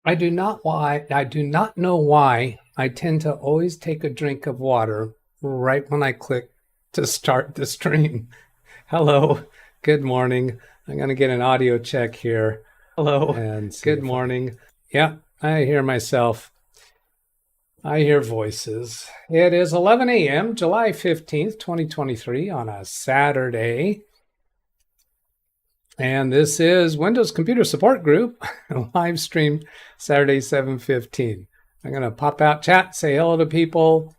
I do not know why I tend to always take a drink of water right when I click to start the stream. Hello, good morning. I'm going to get an audio check here. Hello, and good morning. Yeah, I hear myself. I hear voices. It is 11 a.m., July 15th, 2023 on a Saturday. And this is Windows Computer Support Group, live stream Saturday, 7:15. I'm going to pop out chat, say hello to people.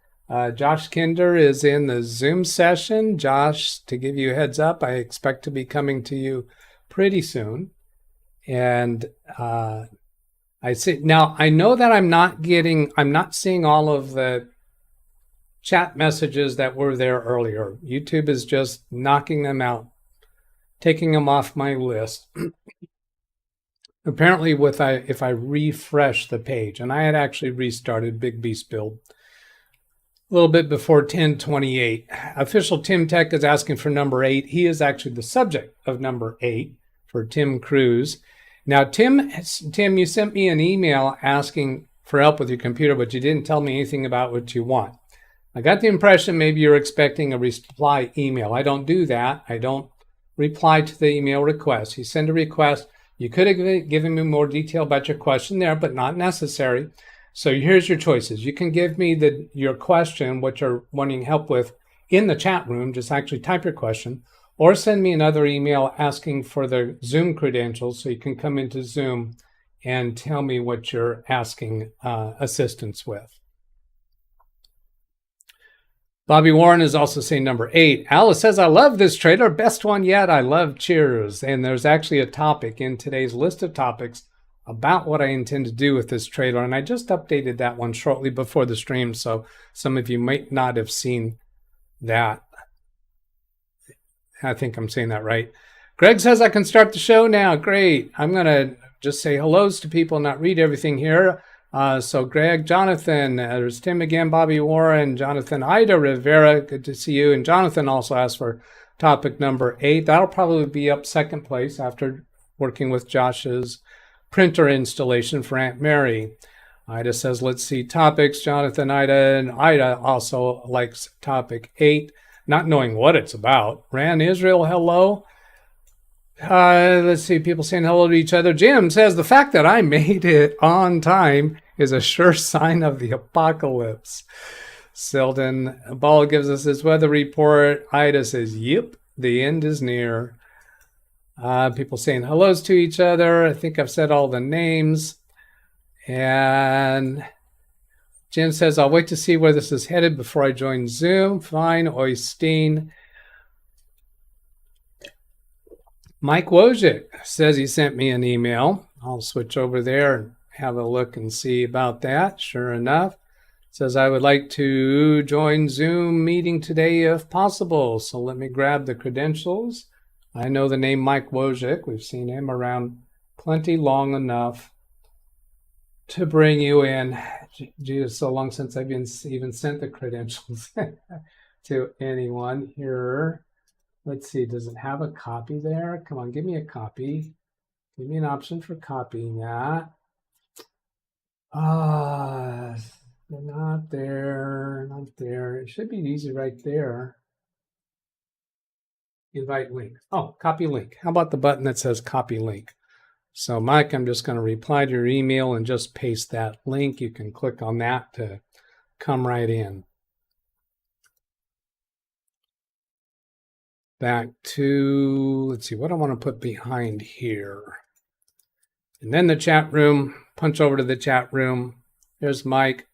Josh Kinder is in the Zoom session. Josh, to give you a heads up, I expect to be coming to you pretty soon. And I see now, I know that I'm not seeing all of the chat messages that were there earlier. YouTube is just knocking them out, taking them off my list. Apparently, if I refresh the page, and I had actually restarted Big Beast Build a little bit before 10:28. Official Tim Tech is asking for number 8. He is actually the subject of number 8 for Tim Cruz. Now, Tim, you sent me an email asking for help with your computer, but you didn't tell me anything about what you want. I got the impression maybe you're expecting a reply email. I don't do that. I don't reply to the email request. You send a request. You could have given me more detail about your question there, but not necessary. So here's your choices. You can give me your question, what you're wanting help with, in the chat room. Just actually type your question, or send me another email asking for the Zoom credentials so you can come into Zoom and tell me what you're asking assistance with. Bobby Warren is also saying number 8. Alice says, I love this trailer. Best one yet. I love cheers. And there's actually a topic in today's list of topics about what I intend to do with this trailer. And I just updated that one shortly before the stream, so some of you might not have seen that. I think I'm saying that right. Greg says I can start the show now. Great. I'm going to just say hellos to people, not read everything here. So Greg, Jonathan, there's Tim again, Bobby Warren, Jonathan, Ida Rivera, good to see you. And Jonathan also asked for topic number 8. That'll probably be up second place after working with Josh's printer installation for Aunt Mary. Ida says, let's see topics, Jonathan, Ida, and Ida also likes topic 8, not knowing what it's about. Ran Israel, hello. Let's see, people saying hello to each other. Jim says, the fact that I made it on time is a sure sign of the apocalypse. Selden Ball gives us his weather report. Ida says, yep, the end is near. People saying hellos to each other. I think I've said all the names. And Jim says, I'll wait to see where this is headed before I join Zoom. Fine, Oystein. Mike Wojcik says he sent me an email. I'll switch over there and have a look and see about that. Sure enough, says I would like to join Zoom meeting today if possible. So let me grab the credentials. I know the name Mike Wojcik. We've seen him around plenty long enough to bring you in. Gee, it's so long since I've even sent the credentials to anyone here. Let's see, does it have a copy there? Come on, give me a copy. Give me an option for copying that. Not there, not there. It should be easy right there. Invite link. Oh, copy link. How about the button that says copy link? So Mike, I'm just going to reply to your email and just paste that link. You can click on that to come right in. Back to, let's see, what I want to put behind here. And then the chat room, punch over to the chat room. There's Mike.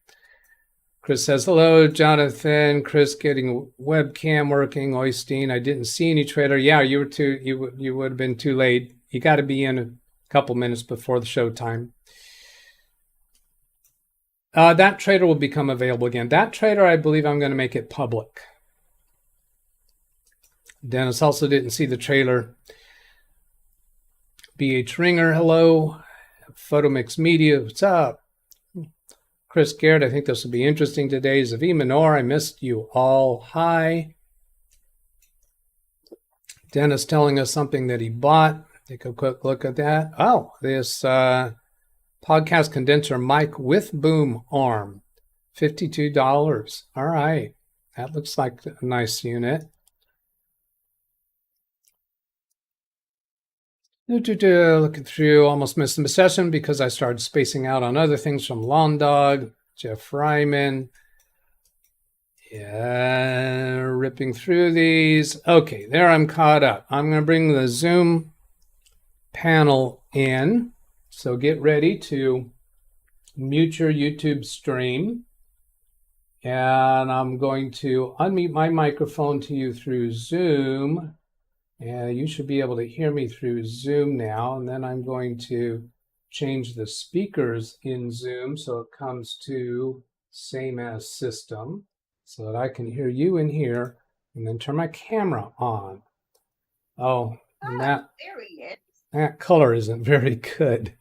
Chris says, hello, Jonathan. Chris getting webcam working. Oystein, I didn't see any trailer. Yeah, you would have been too late. You got to be in a couple minutes before the show time. That trailer will become available again. That trailer, I believe I'm going to make it public. Dennis also didn't see the trailer. BH Ringer, hello. Photomix Media, what's up? Chris Garrett, I think this will be interesting today. Zavi Minor, I missed you all. Hi. Dennis telling us something that he bought. Take a quick look at that. Oh, this podcast condenser mic with boom arm, $52. All right. That looks like a nice unit. Looking through, almost missed the session because I started spacing out on other things from Lawn Dog, Jeff Ryman. Yeah, ripping through these. Okay, there I'm caught up. I'm going to bring the Zoom panel in. So get ready to mute your YouTube stream. And I'm going to unmute my microphone to you through Zoom. And you should be able to hear me through Zoom now. And then I'm going to change the speakers in Zoom so it comes to same as system so that I can hear you in here, and then turn my camera on. Oh, and that, there he is. That color isn't very good.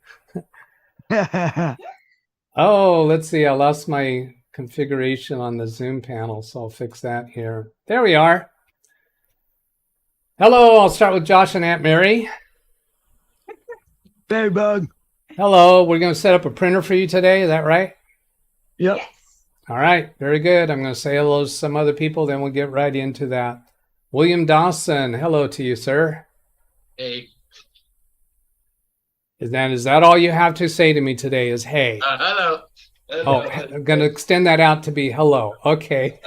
Oh, let's see. I lost my configuration on the Zoom panel, so I'll fix that here. There we are. Hello, I'll start with Josh and Aunt Mary. Hey, bug. Hello, we're going to set up a printer for you today. Is that right? Yep. Yes. All right, very good. I'm going to say hello to some other people, then we'll get right into that. William Dawson, hello to you, sir. Hey. Is that all you have to say to me today is hey? Hello. Oh, I'm going to extend that out to be hello. Okay.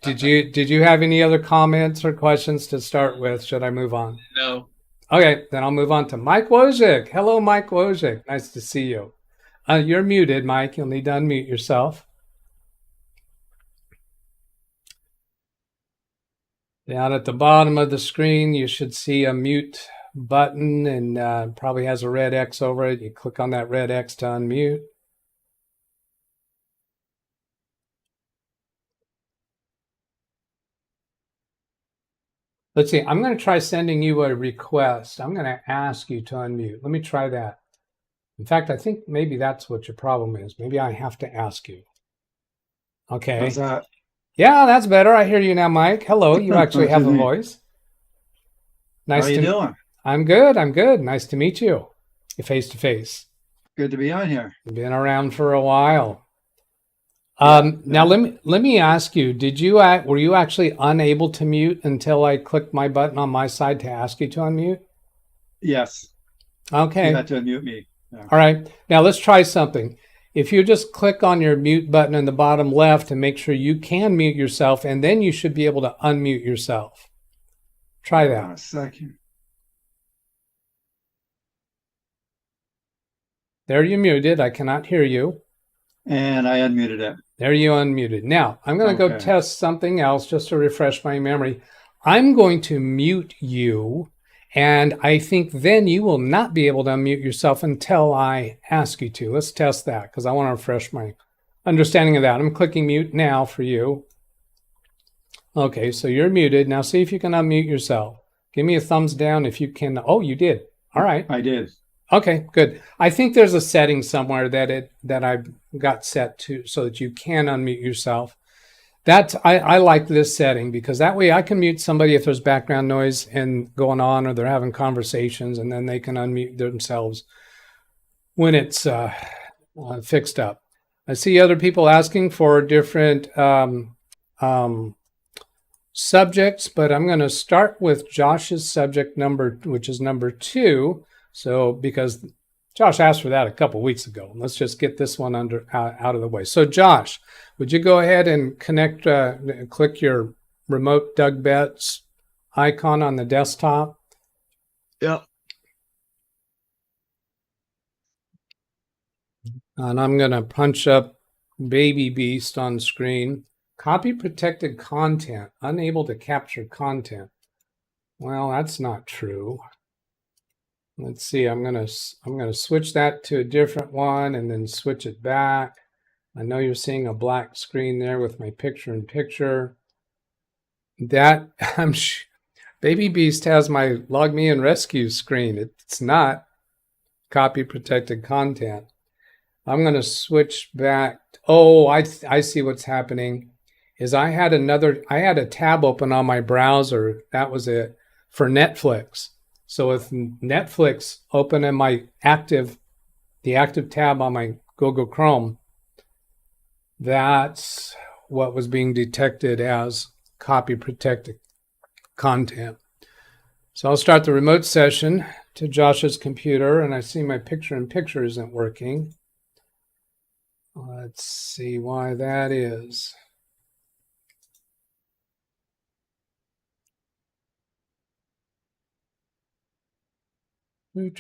Did you have any other comments or questions to start with? Should I move on? No. Okay, then I'll move on to Mike Wojcik. Hello, Mike Wojcik. Nice to see you. You're muted, Mike. You'll need to unmute yourself. Down at the bottom of the screen, you should see a mute button, and probably has a red X over it. You click on that red X to unmute. Let's see, I'm going to try sending you a request. I'm going to ask you to unmute. Let me try that. In fact, I think maybe that's what your problem is. Maybe I have to ask you. Okay. How's that? Yeah, that's better. I hear you now, Mike. Hello, you actually have a voice. Nice. How you doing? I'm good. I'm good. Nice to meet you, face to face. Good to be on here. Been around for a while. Now let me ask you: were you actually unable to mute until I clicked my button on my side to ask you to unmute? Yes. Okay. You had to unmute me. Yeah. All right. Now let's try something. If you just click on your mute button in the bottom left and make sure you can mute yourself, and then you should be able to unmute yourself. Try that. Hold on a second. There, you muted. I cannot hear you. And I unmuted it. There, you unmuted. Now, I'm going to go Okay. test something else just to refresh my memory. I'm going to mute you, and I think then you will not be able to unmute yourself until I ask you to. Let's test that because I want to refresh my understanding of that. I'm clicking mute now for you. Okay, so you're muted. Now see if you can unmute yourself. Give me a thumbs down if you can. Oh, you did. All right. I did. Okay, good. I think there's a setting somewhere that I've got set to so that you can unmute yourself. I like this setting because that way I can mute somebody if there's background noise and going on, or they're having conversations, and then they can unmute themselves when it's fixed up. I see other people asking for different subjects, but I'm going to start with Josh's subject number, which is number 2. So because Josh asked for that a couple weeks ago, let's just get this one out of the way. So Josh, would you go ahead and click your remote DougBetts icon on the desktop? Yep. And I'm going to punch up Baby Beast on screen. Copy protected content, unable to capture content. Well, that's not true. Let's see, I'm gonna switch that to a different one and then switch it back. I know you're seeing a black screen there with my picture-in-picture. That Baby Beast has my log me in rescue screen. It's not copy protected content. I'm gonna switch back. Oh, I see what's happening. Is I had a tab open on my browser. That was it for Netflix. So with Netflix open in my active the active tab on my Google Chrome, that's what was being detected as copy protected content. So I'll start the remote session to Josh's computer, and I see my picture-in-picture isn't working. Let's see why that is. Not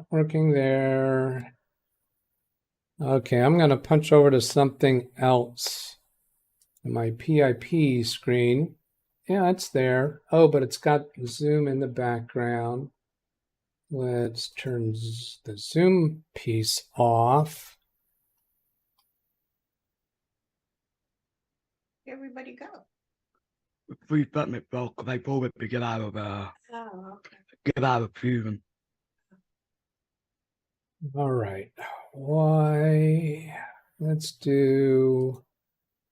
working there. Okay, I'm going to punch over to something else. My PIP screen. Yeah, it's there. Oh, but it's got Zoom in the background. Let's turn the Zoom piece off. Where'd everybody go? Free button broke. They pulled it to get out of fusion. All right. Why? Let's do.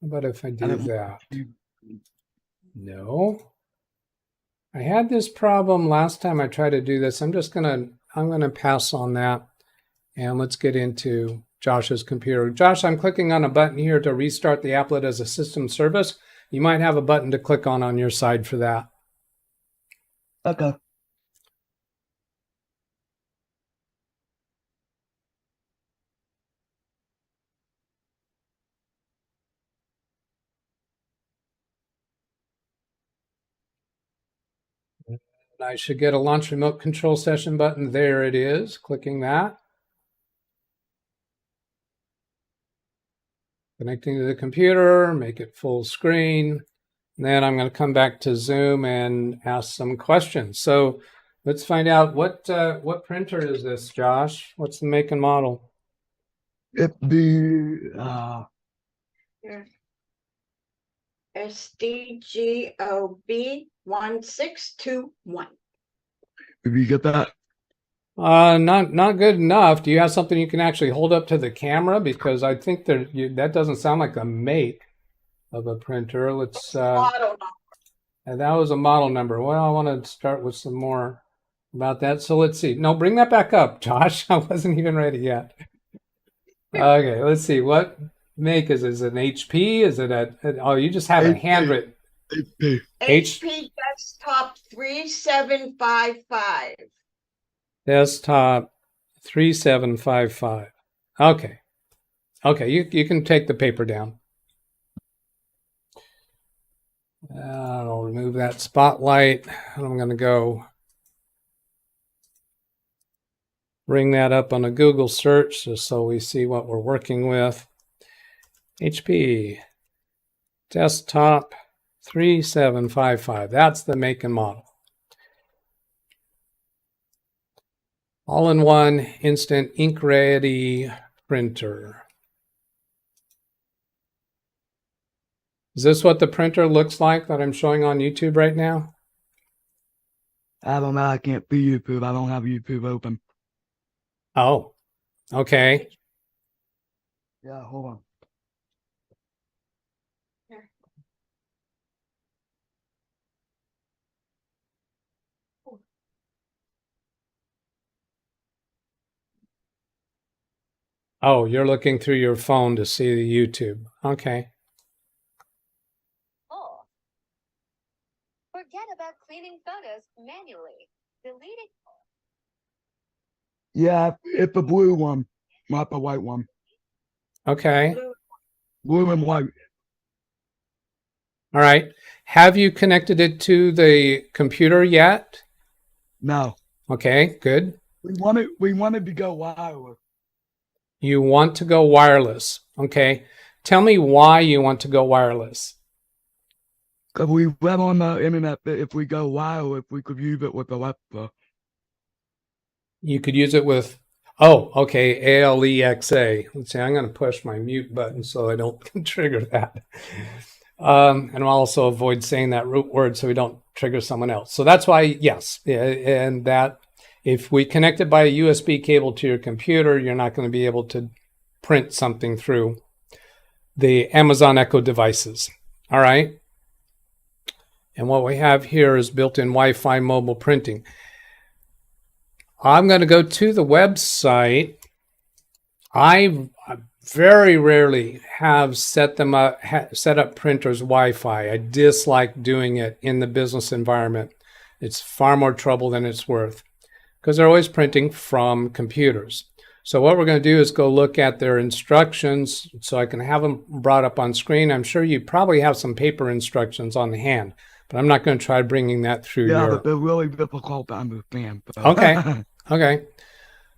How about if I do that? No. I had this problem last time I tried to do this. I'm gonna pass on that, and let's get into Josh's computer. Josh, I'm clicking on a button here to restart the applet as a system service. You might have a button to click on your side for that. Okay. I should get a launch remote control session button. There it is. Clicking that. Connecting to the computer, make it full screen. And then I'm going to come back to Zoom and ask some questions. So let's find out what printer is this, Josh? What's the make and model? If the Here. SDGOB 1621. if you get that, Not good enough. Do you have something you can actually hold up to the camera? Because I think that doesn't sound like a make of a printer. Let's Model number. and that was a model number. Well, I want to start with some more about that. So let's see. No, bring that back up, Josh. I wasn't even ready yet. Okay, let's see. What make is it? Is it an HP? Is it oh, you just have a HP. handwritten HP. HP Desktop 3755. desktop 3755. Okay. Okay, you can take the paper down. I'll remove that spotlight. And I'm going to go bring that up on a Google search just so we see what we're working with. HP Desktop 3755. That's the make and model. All-in-one instant ink-ready printer. Is this what the printer looks like that I'm showing on YouTube right now? I don't know. I can't see YouTube. I don't have YouTube open. Oh, okay. Yeah, hold on. Oh, you're looking through your phone to see the YouTube. Okay. Oh. Forget about cleaning photos manually. Delete it. Yeah, it's a blue one, not the white one. Okay. Blue and white. All right. Have you connected it to the computer yet? No, Okay, good. we wanted to go wireless. You want to go wireless. Okay. Tell me why you want to go wireless. Cause we read on the internet that if we go wireless, we could use it with Alexa. You could use it with, oh, okay, ALEXA. Let's see, I'm going to push my mute button so I don't trigger that. And I'll also avoid saying that root word so we don't trigger someone else. So that's why, yes, and that if we connect it by a USB cable to your computer, you're not going to be able to print something through the Amazon Echo devices. All right. And what we have here is built-in Wi-Fi mobile printing. I'm going to go to the website I very rarely have set up printers Wi-Fi. I dislike doing it in the business environment. It's far more trouble than it's worth because they're always printing from computers. So what we're going to do is go look at their instructions so I can have them brought up on screen. I'm sure you probably have some paper instructions on the hand, but I'm not going to try bringing that through Yeah, your... but they're really difficult to understand. So. Okay. Okay.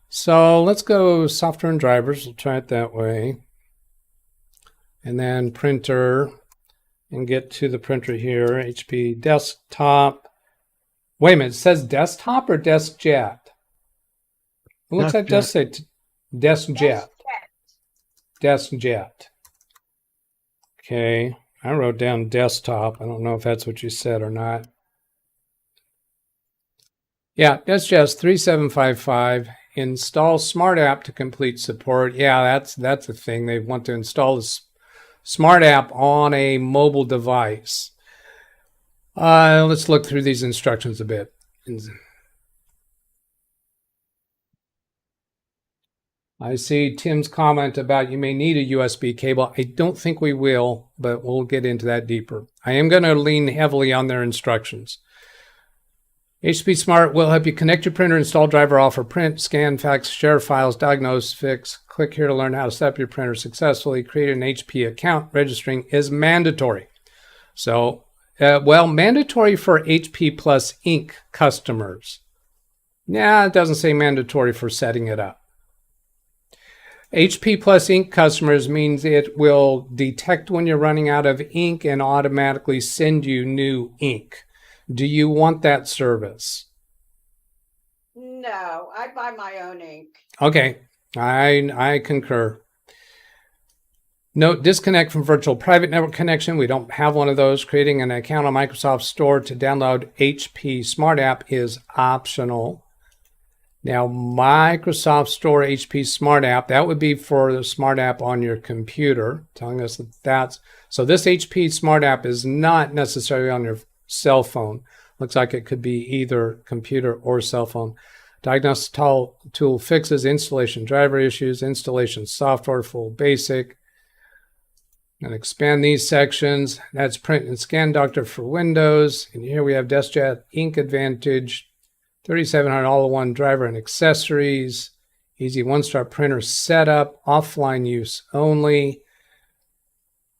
So let's go software and drivers. We'll try it that way. And then printer, and get to the printer here, HP desktop. Wait a minute, it says desktop or DeskJet? It looks like DeskJet. DeskJet. DeskJet. Okay, I wrote down desktop. I don't know if that's what you said or not. Yeah, DeskJet 3755. Install Smart App to complete support. Yeah, that's a thing. They want to install this Smart App on a mobile device. Let's look through these instructions a bit. I see Tim's comment about you may need a USB cable. I don't think we will, but we'll get into that deeper. I am going to lean heavily on their instructions. HP Smart will help you connect your printer, install driver, offer print, scan, fax, share files, diagnose, fix. Click here to learn how to set up your printer successfully. Create an HP account. Registering is mandatory. So, mandatory for HP Plus Inc. customers. Nah, it doesn't say mandatory for setting it up. HP Plus Ink customers means it will detect when you're running out of ink and automatically send you new ink. Do you want that service? No, I buy my own ink. Okay, I concur. Note, disconnect from virtual private network connection. We don't have one of those. Creating an account on Microsoft Store to download HP Smart App is optional. Now, Microsoft Store HP Smart App, that would be for the Smart App on your computer, telling us that that's... So this HP Smart App is not necessarily on your cell phone. Looks like it could be either computer or cell phone. Diagnostic tool fixes installation driver issues, installation software, full basic. And expand these sections. That's print and scan doctor for Windows. And here we have DeskJet Ink Advantage, 3700 all-in-one driver and accessories. Easy one-start printer setup, offline use only.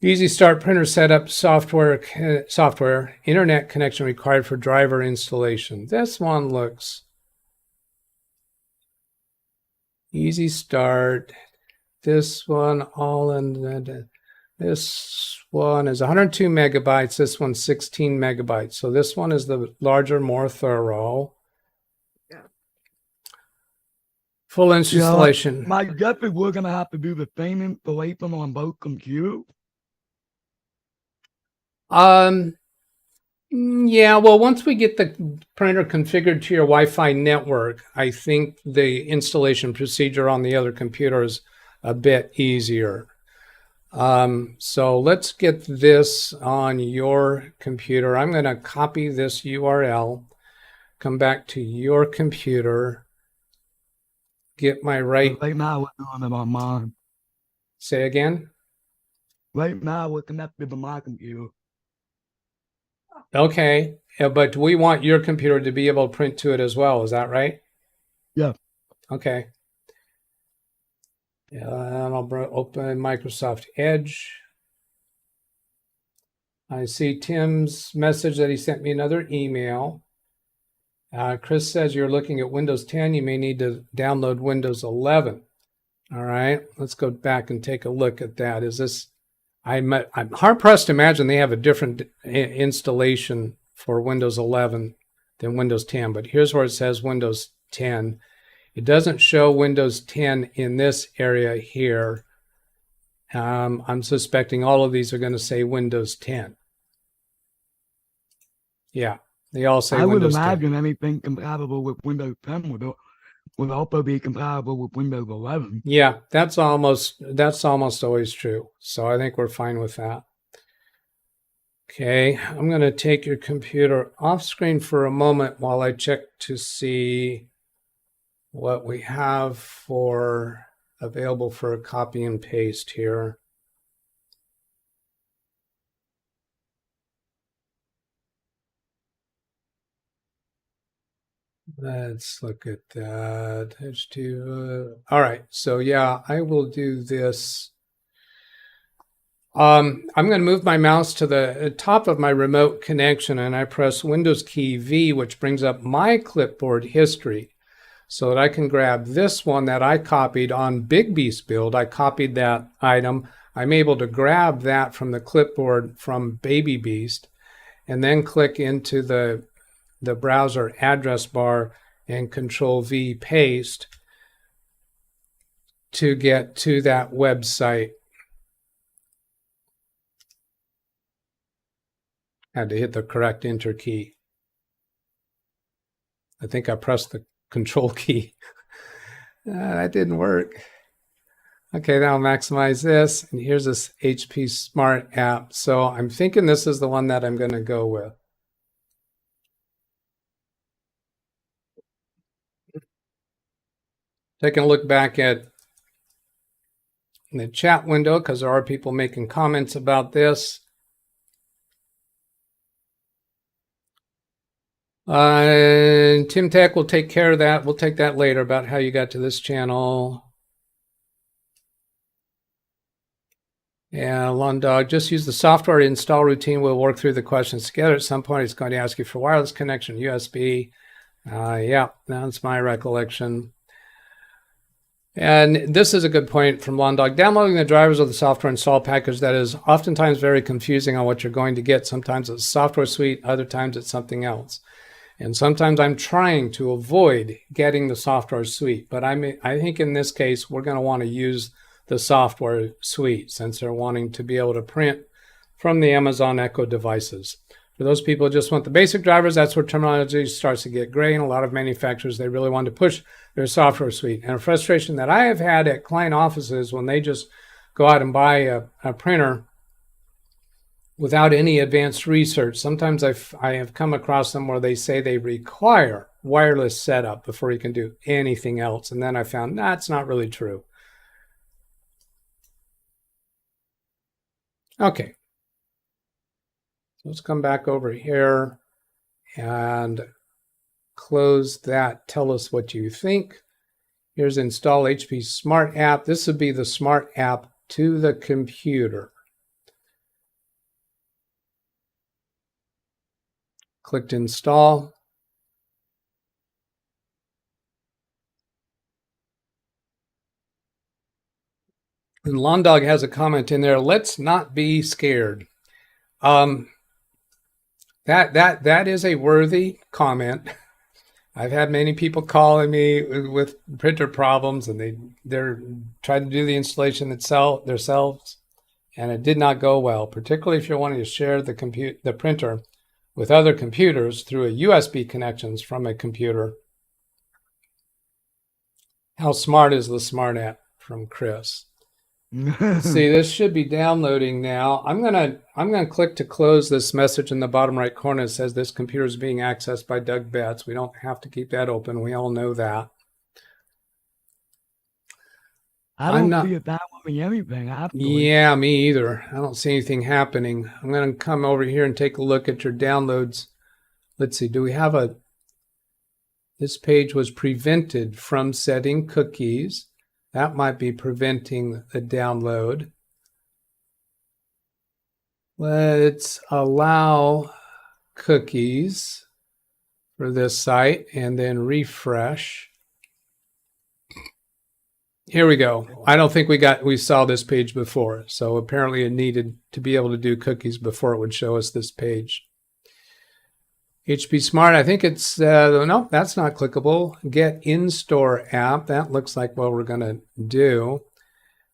Easy start printer setup software, internet connection required for driver installation. This one looks easy start. This one all in. This one is 102 megabytes. This one's 16 megabytes. So this one is the larger, more thorough. Yeah. Full installation. My guess is we're gonna have to do the same installation on both computers. Yeah, well, once we get the printer configured to your Wi-Fi network, I think the installation procedure on the other computer is a bit easier. So let's get this on your computer. I'm going to copy this URL, come back to your computer, get my right... Right now, we're doing it on mine. Say again? Right now, we're connected to my computer. Okay, but we want your computer to be able to print to it as well. Is that right? Yeah. Okay. And I'll open Microsoft Edge. I see Tim's message that he sent me another email. Chris says you're looking at Windows 10. You may need to download Windows 11. All right, let's go back and take a look at that. Is this... I'm hard-pressed to imagine they have a different installation for Windows 11 than Windows 10, but here's where it says Windows 10. It doesn't show Windows 10 in this area here. I'm suspecting all of these are going to say Windows 10. Yeah, they all say Windows 10. I would imagine anything compatible with Windows 10 would also be compatible with Windows 11. Yeah, that's almost always true. So I think we're fine with that. Okay, I'm going to take your computer off screen for a moment while I check to see what we have for available for copy and paste here. Let's look at that. All right, so yeah, I will do this. I'm going to move my mouse to the top of my remote connection, and I press Windows key V, which brings up my clipboard history, so that I can grab this one that I copied on Big Beast build. I copied that item. I'm able to grab that from the clipboard from Baby Beast, and then click into the browser address bar and Control V paste to get to that website. Had to hit the correct enter key. I think I pressed the control key. That didn't work. Okay, now I'll maximize this. And here's this HP Smart app. So I'm thinking this is the one that I'm going to go with. Taking a look back at the chat window, because there are people making comments about this. Tim Tech will take care of that. We'll take that later about how you got to this channel. Yeah, Londog, just use the software install routine. We'll work through the questions together. At some point, it's going to ask you for wireless connection, USB. Yeah, that's my recollection. And this is a good point from Londog. Downloading the drivers of the software install package that is oftentimes very confusing on what you're going to get. Sometimes it's software suite, other times it's something else. And sometimes I'm trying to avoid getting the software suite. But I think in this case, we're going to want to use the software suite since they're wanting to be able to print from the Amazon Echo devices. For those people who just want the basic drivers, that's where terminology starts to get gray. And a lot of manufacturers, they really want to push their software suite. And a frustration that I have had at client offices when they just go out and buy a printer without any advanced research. Sometimes I have come across them where they say they require wireless setup before you can do anything else. And then I found that's not really true. Okay. Let's come back over here and close that. Tell us what you think. Here's install HP Smart App. This would be the Smart App to the computer. Clicked install. And Londog has a comment in there. Let's not be scared. That is a worthy comment. I've had many people calling me with printer problems, and they're trying to do the installation themselves, and it did not go well. Particularly if you're wanting to share the printer with other computers through a USB connections from a computer. How smart is the Smart App from Chris? Let's see, this should be downloading now. I'm gonna click to close this message in the bottom right corner. It says this computer is being accessed by DougBetts. We don't have to keep that open. We all know that. I don't see it downloading anything. Yeah, me either. I don't see anything happening. I'm gonna come over here and take a look at your downloads. Let's see, do we have this page was prevented from setting cookies. That might be preventing the download. Let's allow cookies for this site and then refresh. Here we go. I don't think we saw this page before. So apparently it needed to be able to do cookies before it would show us this page. HP Smart, I think it's, no, that's not clickable. Get in-store app, that looks like what we're gonna do.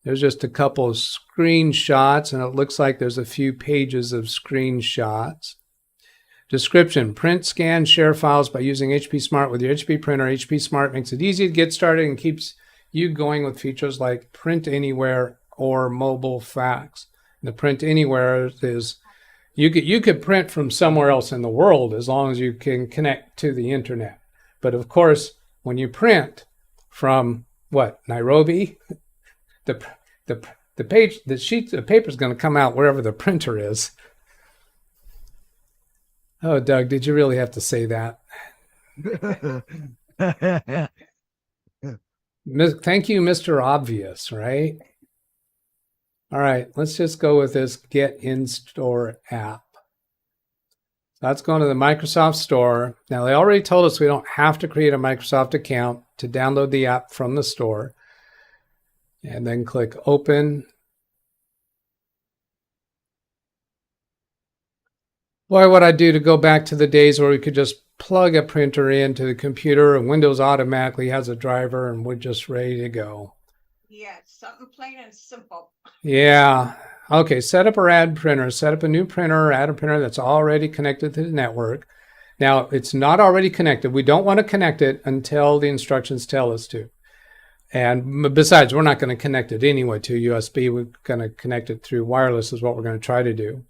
There's just a couple of screenshots, and it looks like there's a few pages of screenshots. Description, print, scan, share files by using HP Smart with your HP printer. HP Smart makes it easy to get started and keeps you going with features like print anywhere or mobile fax. And the print anywhere is, you could print from somewhere else in the world as long as you can connect to the internet. But of course, when you print from Nairobi, the sheet of paper is going to come out wherever the printer is. Oh, Doug, did you really have to say that? Thank you, Mr. Obvious, right? All right, let's just go with this Get In Store app. That's going to the Microsoft Store. Now, they already told us we don't have to create a Microsoft account to download the app from the store. And then click Open. Boy, what I'd do to go back to the days where we could just plug a printer into the computer and Windows automatically has a driver and we're just ready to go. Yeah, something plain and simple. Yeah. Okay, set up or add printer. Set up a new printer or add a printer that's already connected to the network. Now, it's not already connected. We don't want to connect it until the instructions tell us to. And besides, we're not going to connect it anyway to USB. We're going to connect it through wireless is what we're going to try to do.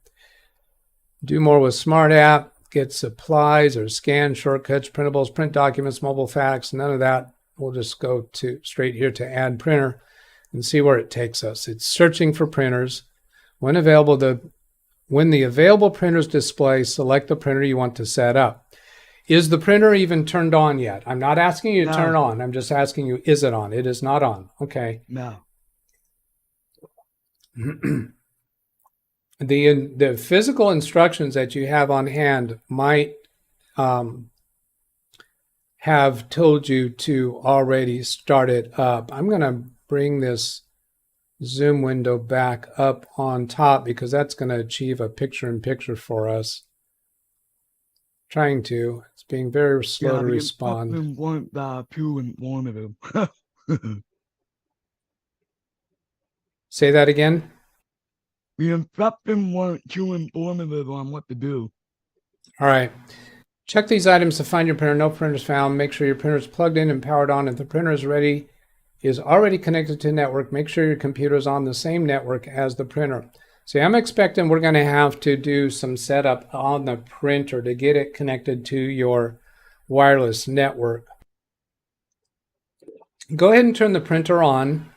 Do more with Smart App. Get supplies or scan shortcuts, printables, print documents, mobile fax, none of that. We'll just go straight here to add printer and see where it takes us. It's searching for printers. When the available printers display, select the printer you want to set up. Is the printer even turned on yet? I'm not asking you to turn on. I'm just asking you, is it on? It is not on. Okay. No. The physical instructions that you have on hand might have told you to already start it up. I'm going to bring this Zoom window back up on top because that's going to achieve a picture-in-picture for us. Trying to. It's being very slow to respond. Say that again. The instructions weren't too informative on what to do. All right. Check these items to find your printer. No printers found. Make sure your printer is plugged in and powered on. If the printer is already connected to the network, make sure your computer is on the same network as the printer. See, I'm expecting we're going to have to do some setup on the printer to get it connected to your wireless network. Go ahead and turn the printer on.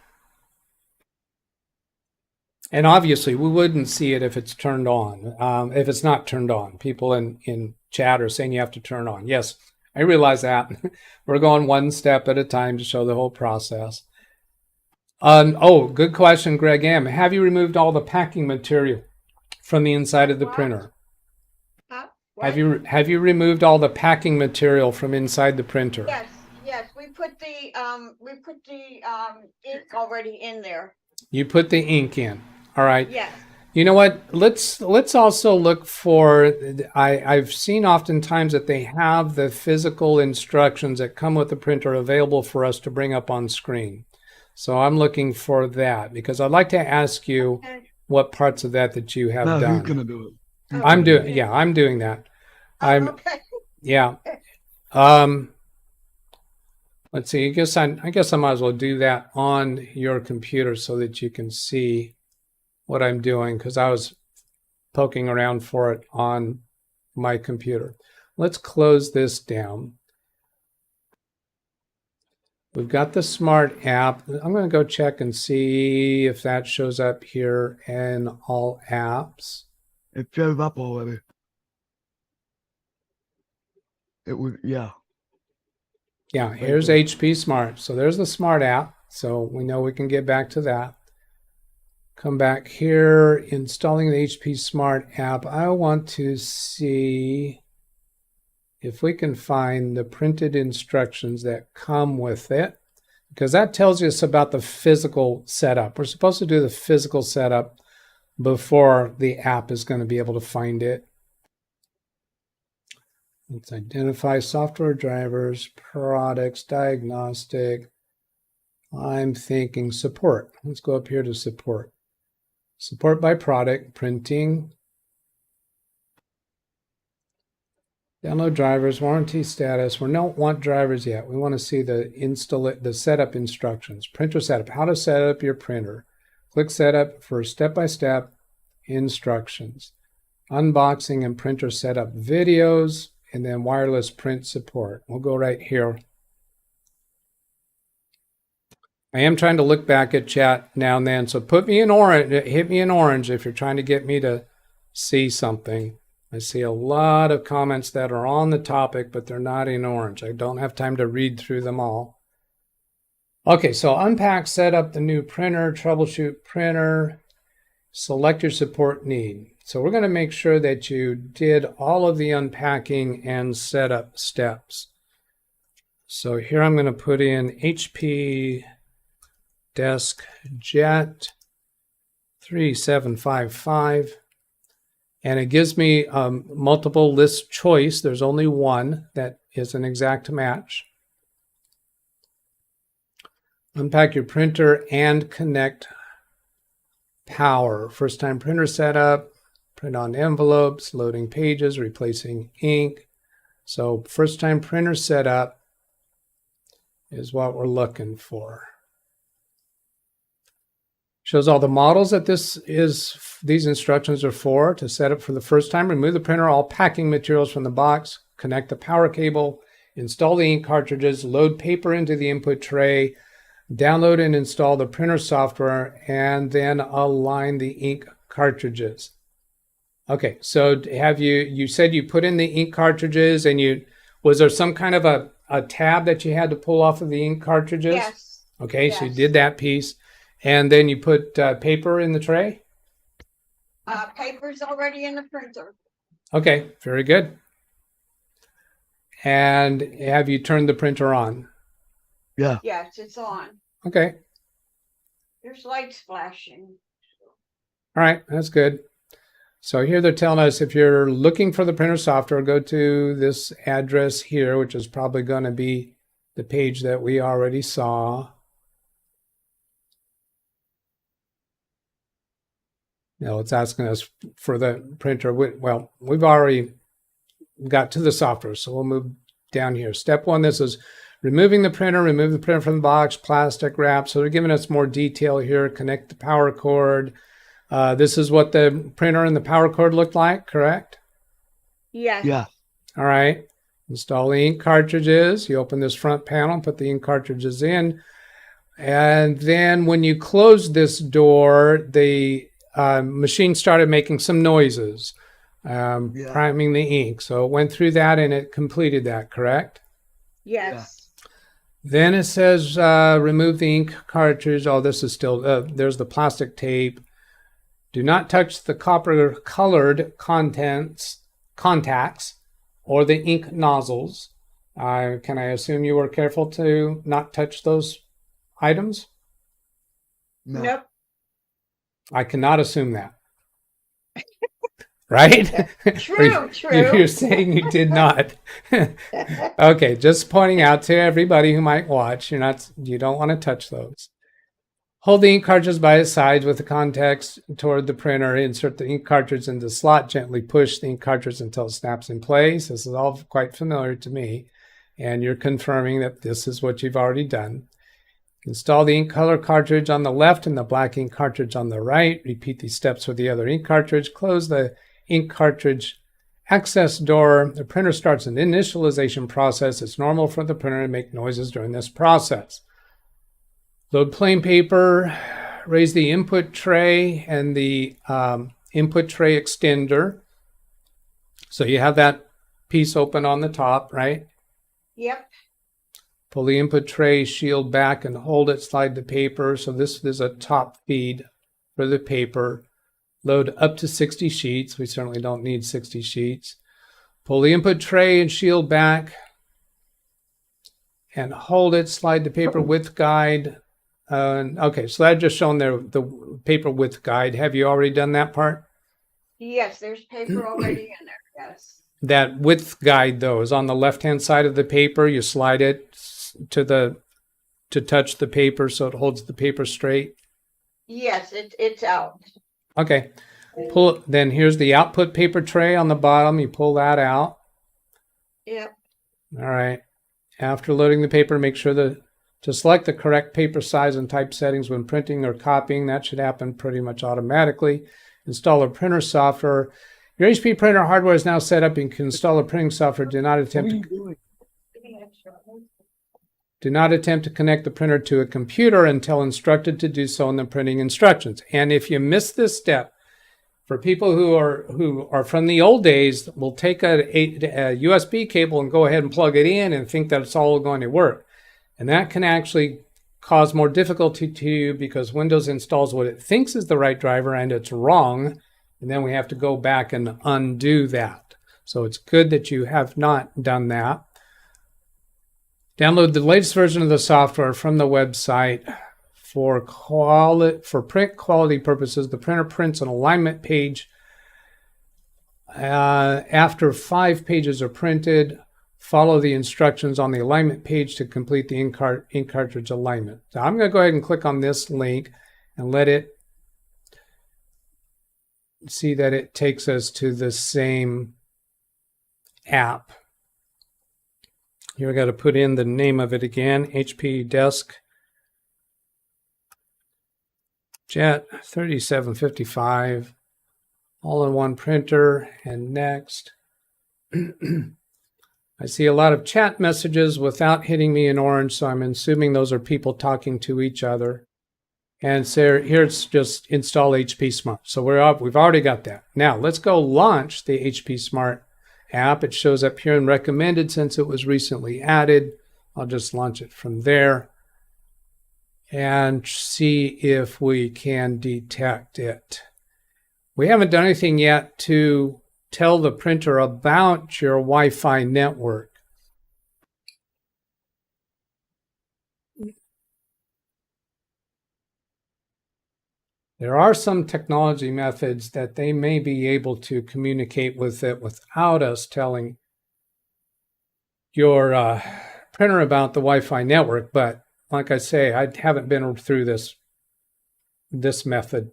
And obviously, we wouldn't see it if it's turned on, if it's not turned on. People in chat are saying you have to turn on. Yes, I realize that. We're going one step at a time to show the whole process. Oh, good question, Greg M. Have you removed all the packing material from the inside of the printer? Huh? Have you removed all the packing material from inside the printer? Yes. We put the ink already in there. You put the ink in. All right. Yes. You know what? Let's also look for. I've seen oftentimes that they have the physical instructions that come with the printer available for us to bring up on screen. So I'm looking for that because I'd like to ask you what parts of that you have done. Who's gonna do it? I'm doing. Yeah, I'm doing that. Okay. Yeah. Let's see. I guess I might as well do that on your computer so that you can see what I'm doing because I was poking around for it on my computer. Let's close this down. We've got the Smart app. I'm going to go check and see if that shows up here in all apps. It shows up already. It was, yeah. Yeah, here's HP Smart. So there's the Smart app. So we know we can get back to that. Come back here, installing the HP Smart app. I want to see if we can find the printed instructions that come with it, because that tells us about the physical setup. We're supposed to do the physical setup before the app is going to be able to find it. Let's identify software drivers, products, diagnostic. I'm thinking support. Let's go up here to support. Support by product, printing. Download drivers, warranty status. We don't want drivers yet. We want to see the setup instructions. Printer setup, how to set up your printer. Click setup for step-by-step instructions. Unboxing and printer setup videos, and then wireless print support. We'll go right here. I am trying to look back at chat now and then. So put me in orange, hit me in orange if you're trying to get me to see something. I see a lot of comments that are on the topic, but they're not in orange. I don't have time to read through them all. Okay, so unpack, set up the new printer, troubleshoot printer, select your support need. So we're going to make sure that you did all of the unpacking and setup steps. So here I'm going to put in HP Desk Jet 3755, and it gives me multiple list choice. There's only one that is an exact match. Unpack your printer and connect power. First time printer setup, print on envelopes, loading pages, replacing ink. So first time printer setup is what we're looking for. Shows all the models that these instructions are for. To set up for the first time, remove the printer, all packing materials from the box, connect the power cable, install the ink cartridges, load paper into the input tray, download and install the printer software, and then align the ink cartridges. Okay, so you said you put in the ink cartridges, and was there some kind of a tab that you had to pull off of the ink cartridges? Yes. Okay, Yes. so you did that piece. And then you put paper in the tray? Paper's already in the printer. Okay, very good. And have you turned the printer on? Yeah. Yes, it's on. Okay, There's lights flashing. all right, that's good. So here they're telling us if you're looking for the printer software, go to this address here, which is probably going to be the page that we already saw. No, it's asking us for the printer. Well, we've already got to the software, so we'll move down here. Step one, this is removing the printer, remove the printer from the box, plastic wrap. So they're giving us more detail here. Connect the power cord. This is what the printer and the power cord looked like, correct? Yes. Yeah. All right. Install the ink cartridges. You open this front panel, put the ink cartridges in. And then when you close this door, the machine started making some noises, priming the ink. So it went through that and it completed that, correct? Yes. Then it says remove the ink cartridge. Oh, this is still, there's the plastic tape. Do not touch the copper colored contacts or the ink nozzles. Can I assume you were careful to not touch those items? No. Nope. I cannot assume that. Right? True, true. You're saying you did not. Okay, just pointing out to everybody who might watch, you don't want to touch those. Hold the ink cartridge by its sides with the contacts toward the printer. Insert the ink cartridge into the slot. Gently push the ink cartridge until it snaps in place. This is all quite familiar to me. And you're confirming that this is what you've already done. Install the ink color cartridge on the left and the black ink cartridge on the right. Repeat these steps with the other ink cartridge. Close the ink cartridge access door. The printer starts an initialization process. It's normal for the printer to make noises during this process. Load plain paper. Raise the input tray and the input tray extender. So you have that piece open on the top, right? Yep. Pull the input tray shield back and hold it, slide the paper. So this is a top feed for the paper. Load up to 60 sheets. We certainly don't need 60 sheets. Pull the input tray and shield back and hold it, slide the paper width guide. Okay, so I've just shown there the paper width guide. Have you already done that part? Yes, there's paper already in there. Yes. That width guide, though, is on the left-hand side of the paper. You slide it to touch the paper so it holds the paper straight. Yes, it's out. Okay. Then here's the output paper tray on the bottom. You pull that out. Yep. All right. After loading the paper, make sure to select the correct paper size and type settings when printing or copying. That should happen pretty much automatically. Install a printer software. Your HP printer hardware is now set up and can install a printing software. Do not attempt to... Do not attempt to connect the printer to a computer until instructed to do so in the printing instructions. And if you miss this step, for people who are from the old days, will take a USB cable and go ahead and plug it in and think that it's all going to work. And that can actually cause more difficulty to you because Windows installs what it thinks is the right driver and it's wrong. And then we have to go back and undo that. So it's good that you have not done that. Download the latest version of the software from the website. For print quality purposes, the printer prints an alignment page. After 5 pages are printed, follow the instructions on the alignment page to complete the ink cartridge alignment. So I'm going to go ahead and click on this link and let it see that it takes us to the same app. Here we got to put in the name of it again, HP Desk Jet 3755, all-in-one printer, and next. I see a lot of chat messages without hitting me in orange, so I'm assuming those are people talking to each other. And so here it's just install HP Smart. So we've already got that. Now let's go launch the HP Smart app. It shows up here in recommended since it was recently added. I'll just launch it from there and see if we can detect it. We haven't done anything yet to tell the printer about your Wi-Fi network. There are some technology methods that they may be able to communicate with it without us telling your printer about the Wi-Fi network, but like I say, I haven't been through this method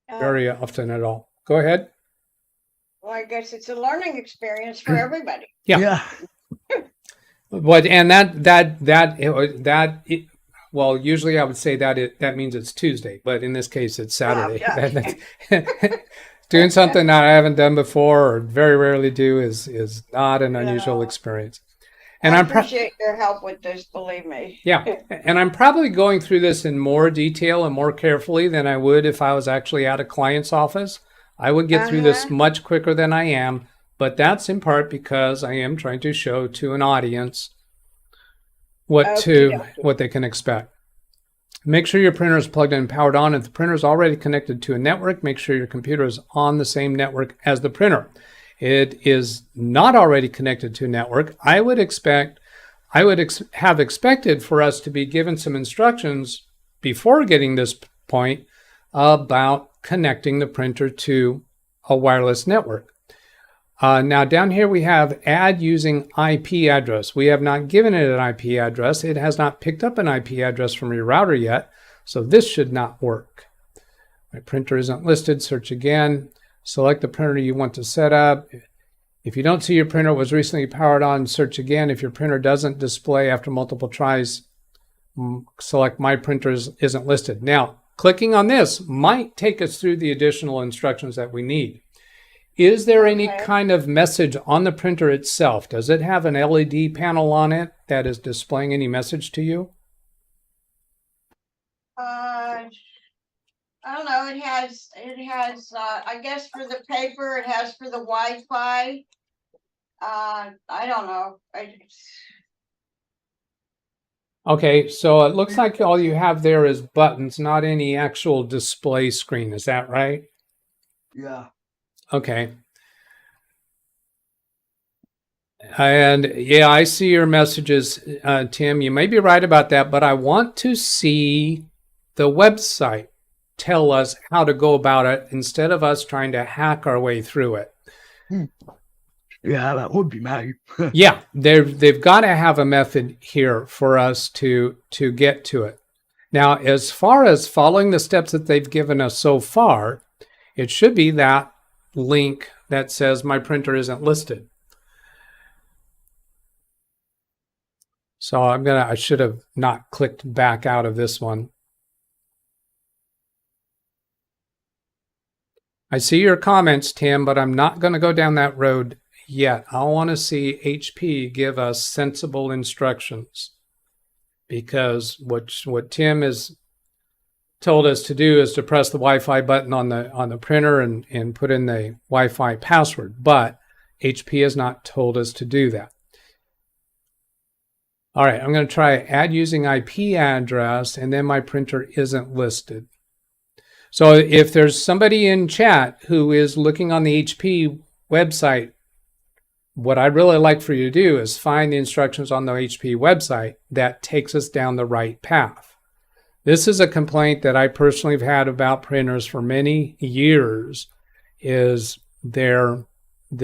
very often at all. Go ahead. Well, I guess it's a learning experience for everybody. Yeah. But and well, usually I would say that means it's Tuesday, but in this case it's Saturday. Doing something that I haven't done before or very rarely do is not an unusual experience. And I appreciate your help with this, believe me. Yeah, and I'm probably going through this in more detail and more carefully than I would if I was actually at a client's office. I would get through this much quicker than I am, but that's in part because I am trying to show to an audience what they can expect. Make sure your printer is plugged in and powered on. If the printer is already connected to a network, make sure your computer is on the same network as the printer. It is not already connected to a network. I would have expected for us to be given some instructions before getting this point about connecting the printer to a wireless network. Now down here we have add using IP address. We have not given it an IP address. It has not picked up an IP address from your router yet, so this should not work. My printer isn't listed. Search again. Select the printer you want to set up. If you don't see your printer was recently powered on, search again. If your printer doesn't display after multiple tries, select my printer isn't listed. Now, clicking on this might take us through the additional instructions that we need. Is there any kind of message on the printer itself? Does it have an LED panel on it that is displaying any message to you? I don't know. It has, I guess for the paper, it has for the Wi-Fi. I don't know. Okay, so it looks like all you have there is buttons, not any actual display screen. Is that right? Yeah. Okay. And yeah, I see your messages, Tim. You may be right about that, but I want to see the website tell us how to go about it instead of us trying to hack our way through it. Yeah, that would be nice. Yeah, they've got to have a method here for us to get to it. Now, as far as following the steps that they've given us so far, it should be that link that says my printer isn't listed. So I should have not clicked back out of this one. I see your comments, Tim, but I'm not going to go down that road yet. I want to see HP give us sensible instructions. because what Tim has told us to do is to press the Wi-Fi button on the printer and put in the Wi-Fi password, but HP has not told us to do that. All right, I'm going to try add using IP address, and then my printer isn't listed. So if there's somebody in chat who is looking on the HP website, what I'd really like for you to do is find the instructions on the HP website that takes us down the right path. This is a complaint that I personally have had about printers for many years, is the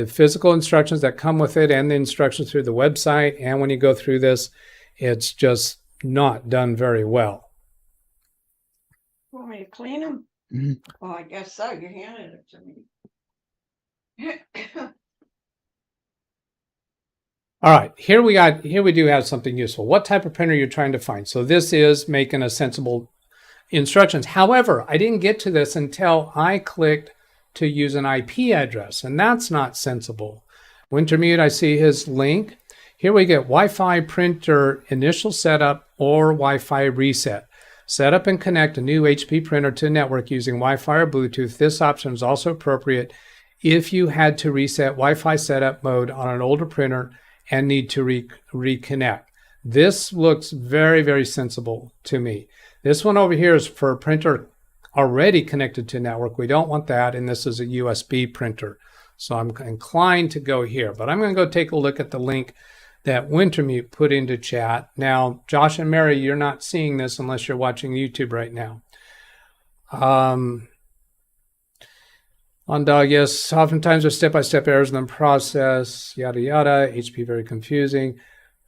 physical instructions that come with it and the instructions through the website. And when you go through this, it's just not done very well. Want me to clean them? Mhm. Well, I guess so. You handed it to me. All right, here we do have something useful. What type of printer you're trying to find. So this is making a sensible instructions. However, I didn't get to this until I clicked to use an IP address, and that's not sensible. Wintermute, I see his link. Here we get Wi-Fi printer initial setup or Wi-Fi reset. Set up and connect a new HP printer to network using Wi-Fi or Bluetooth. This option is also appropriate if you had to reset Wi-Fi setup mode on an older printer and need to reconnect. This looks very, very sensible to me. This one over here is for a printer already connected to network. We don't want that, and this is a USB printer. So I'm inclined to go here, but I'm going to go take a look at the link that Wintermute put into chat. Now, Josh and Mary, you're not seeing this unless you're watching YouTube right now. On Doug, yes, oftentimes there's step-by-step errors in the process, yada, yada, HP very confusing.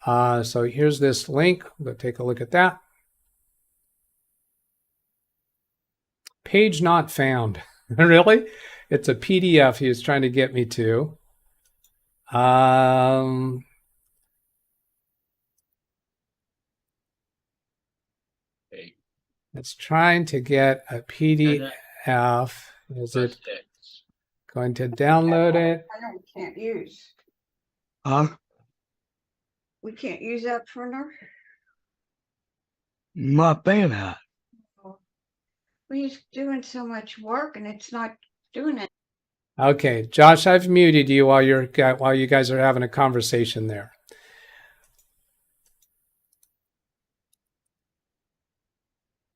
So here's this link. We'll take a look at that. Page not found. Really? It's a PDF he was trying to get me to. It's trying to get a PDF. Is it going to download it? I know we can't use. Huh? We can't use that printer. My fan hat. Well, he's doing so much work and it's not doing it. Okay, Josh, I've muted you while you guys are having a conversation there.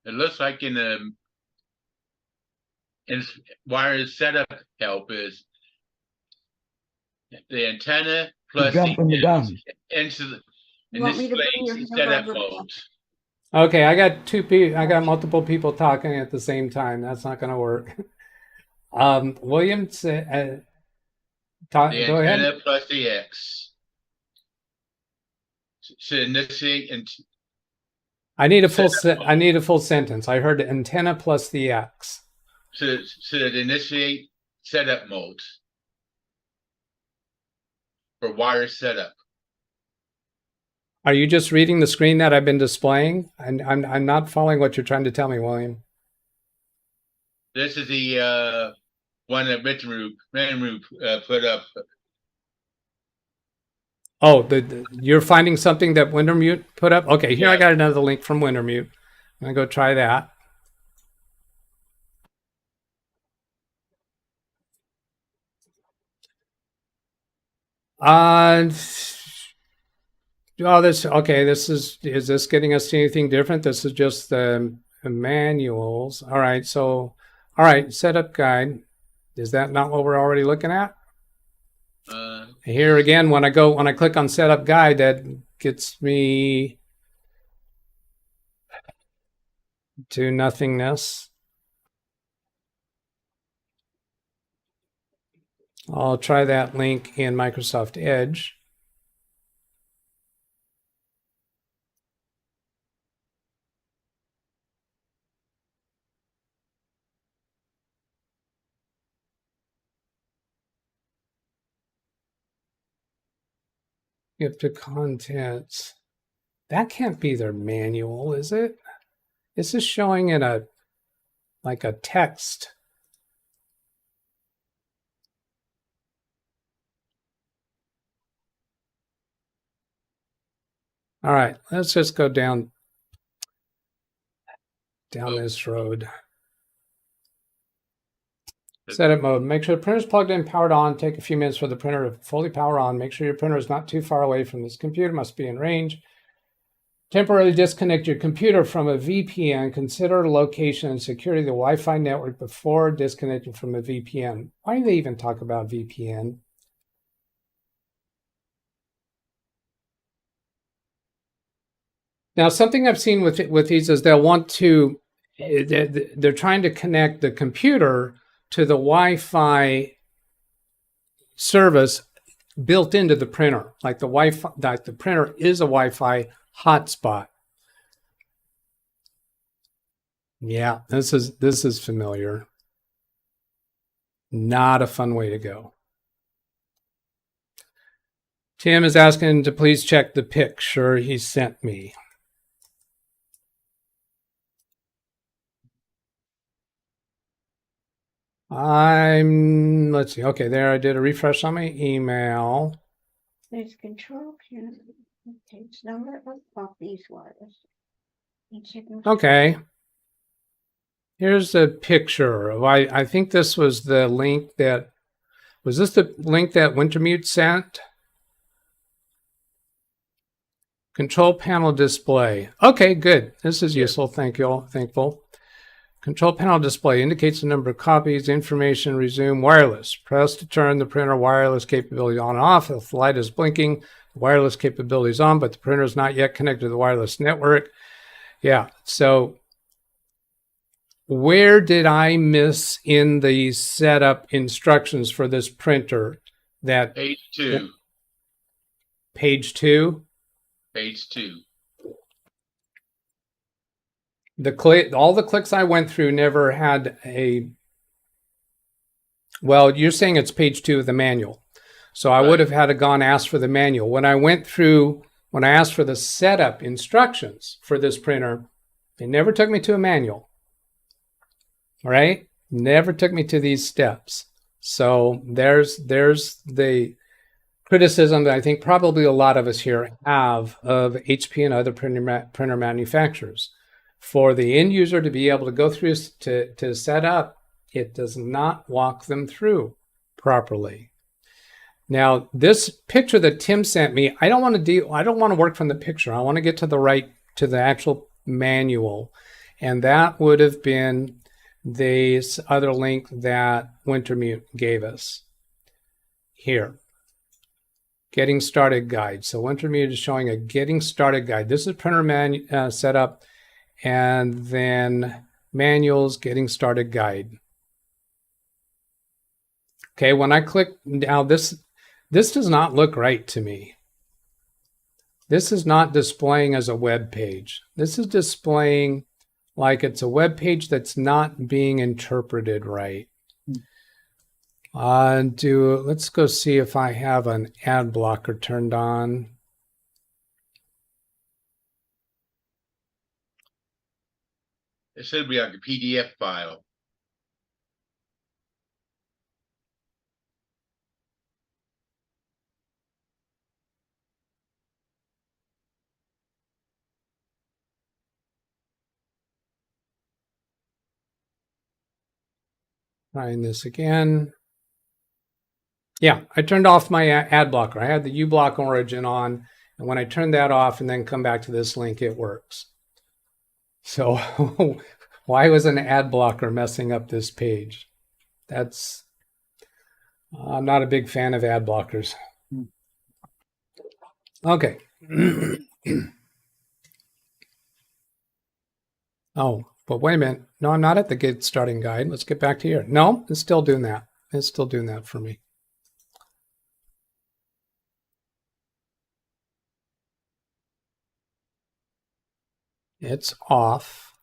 It looks like in wireless setup help is the antenna plus Jumping the gun. into You want me to bring your setup hamburger modes. Okay, I got multiple people talking at the same time. That's not going to work. William, The go antenna ahead. plus the X should initiate and I need a full sentence. I heard antenna plus the X. should initiate setup modes for wireless setup. Are you just reading the screen that I've been displaying? And I'm not following what you're trying to tell me, William. This is the one that Benjamin put up. Oh, you're finding something that Wintermute put up? Okay, here I got another link from Wintermute. I'm going to go try that. Is this getting us to anything different? This is just the manuals. All right, setup guide. Is that not what we're already looking at? Here again, when I click on setup guide, that gets me to nothingness. I'll try that link in Microsoft Edge. Skip to contents. That can't be their manual, is it? This is showing in like a text. All right, let's just go down down this road. Setup mode. Make sure the printer is plugged in, powered on. Take a few minutes for the printer to fully power on. Make sure your printer is not too far away from this computer. Must be in range. Temporarily disconnect your computer from a VPN. Consider location and security of the Wi-Fi network before disconnecting from a VPN. Why do they even talk about VPN? Now, something I've seen with these is they'll want to, they're trying to connect the computer to the Wi-Fi service built into the printer, like the Wi-Fi, like the printer is a Wi-Fi hotspot. Yeah, this is familiar. Not a fun way to go. Tim is asking to please check the picture he sent me. Let's see. Okay, there I did a refresh on my email. There's control page number of copies wireless. Okay. Here's a picture of, I think this was the link that, was this the link that Wintermute sent? Control panel display. Okay, good. This is useful. Thank you all. Thankful. Control panel display indicates the number of copies, information, resume, wireless. Press to turn the printer wireless capability on and off. If the light is blinking, the wireless capability is on, but the printer is not yet connected to the wireless network. Yeah, so where did I miss in the setup instructions for this printer? That Page 2. Page 2? Page 2. All the clicks I went through never had a, well, you're saying it's page 2 of the manual. So I would have had to gone ask for the manual. When I went through, when I asked for the setup instructions for this printer, it never took me to a manual. Right? Never took me to these steps. So there's the criticism that I think probably a lot of us here have of HP and other printer manufacturers. For the end user to be able to go through to set up, it does not walk them through properly. Now, this picture that Tim sent me, I don't want to work from the picture. I want to get to the actual manual. And that would have been this other link that Wintermute gave us here. Getting started guide. So Wintermute is showing a getting started guide. This is printer setup. And then manuals, getting started guide. Okay, when I click now, this does not look right to me. This is not displaying as a web page. This is displaying like it's a web page that's not being interpreted right. Let's go see if I have an ad blocker turned on. It should be like a PDF file. Trying this again. Yeah, I turned off my ad blocker. I had the uBlock origin on, and when I turn that off and then come back to this link, it works. So why was an ad blocker messing up this page? I'm not a big fan of ad blockers. Okay. Oh, but wait a minute. No, I'm not at the get starting guide. Let's get back to here. No, it's still doing that. It's still doing that for me. It's off.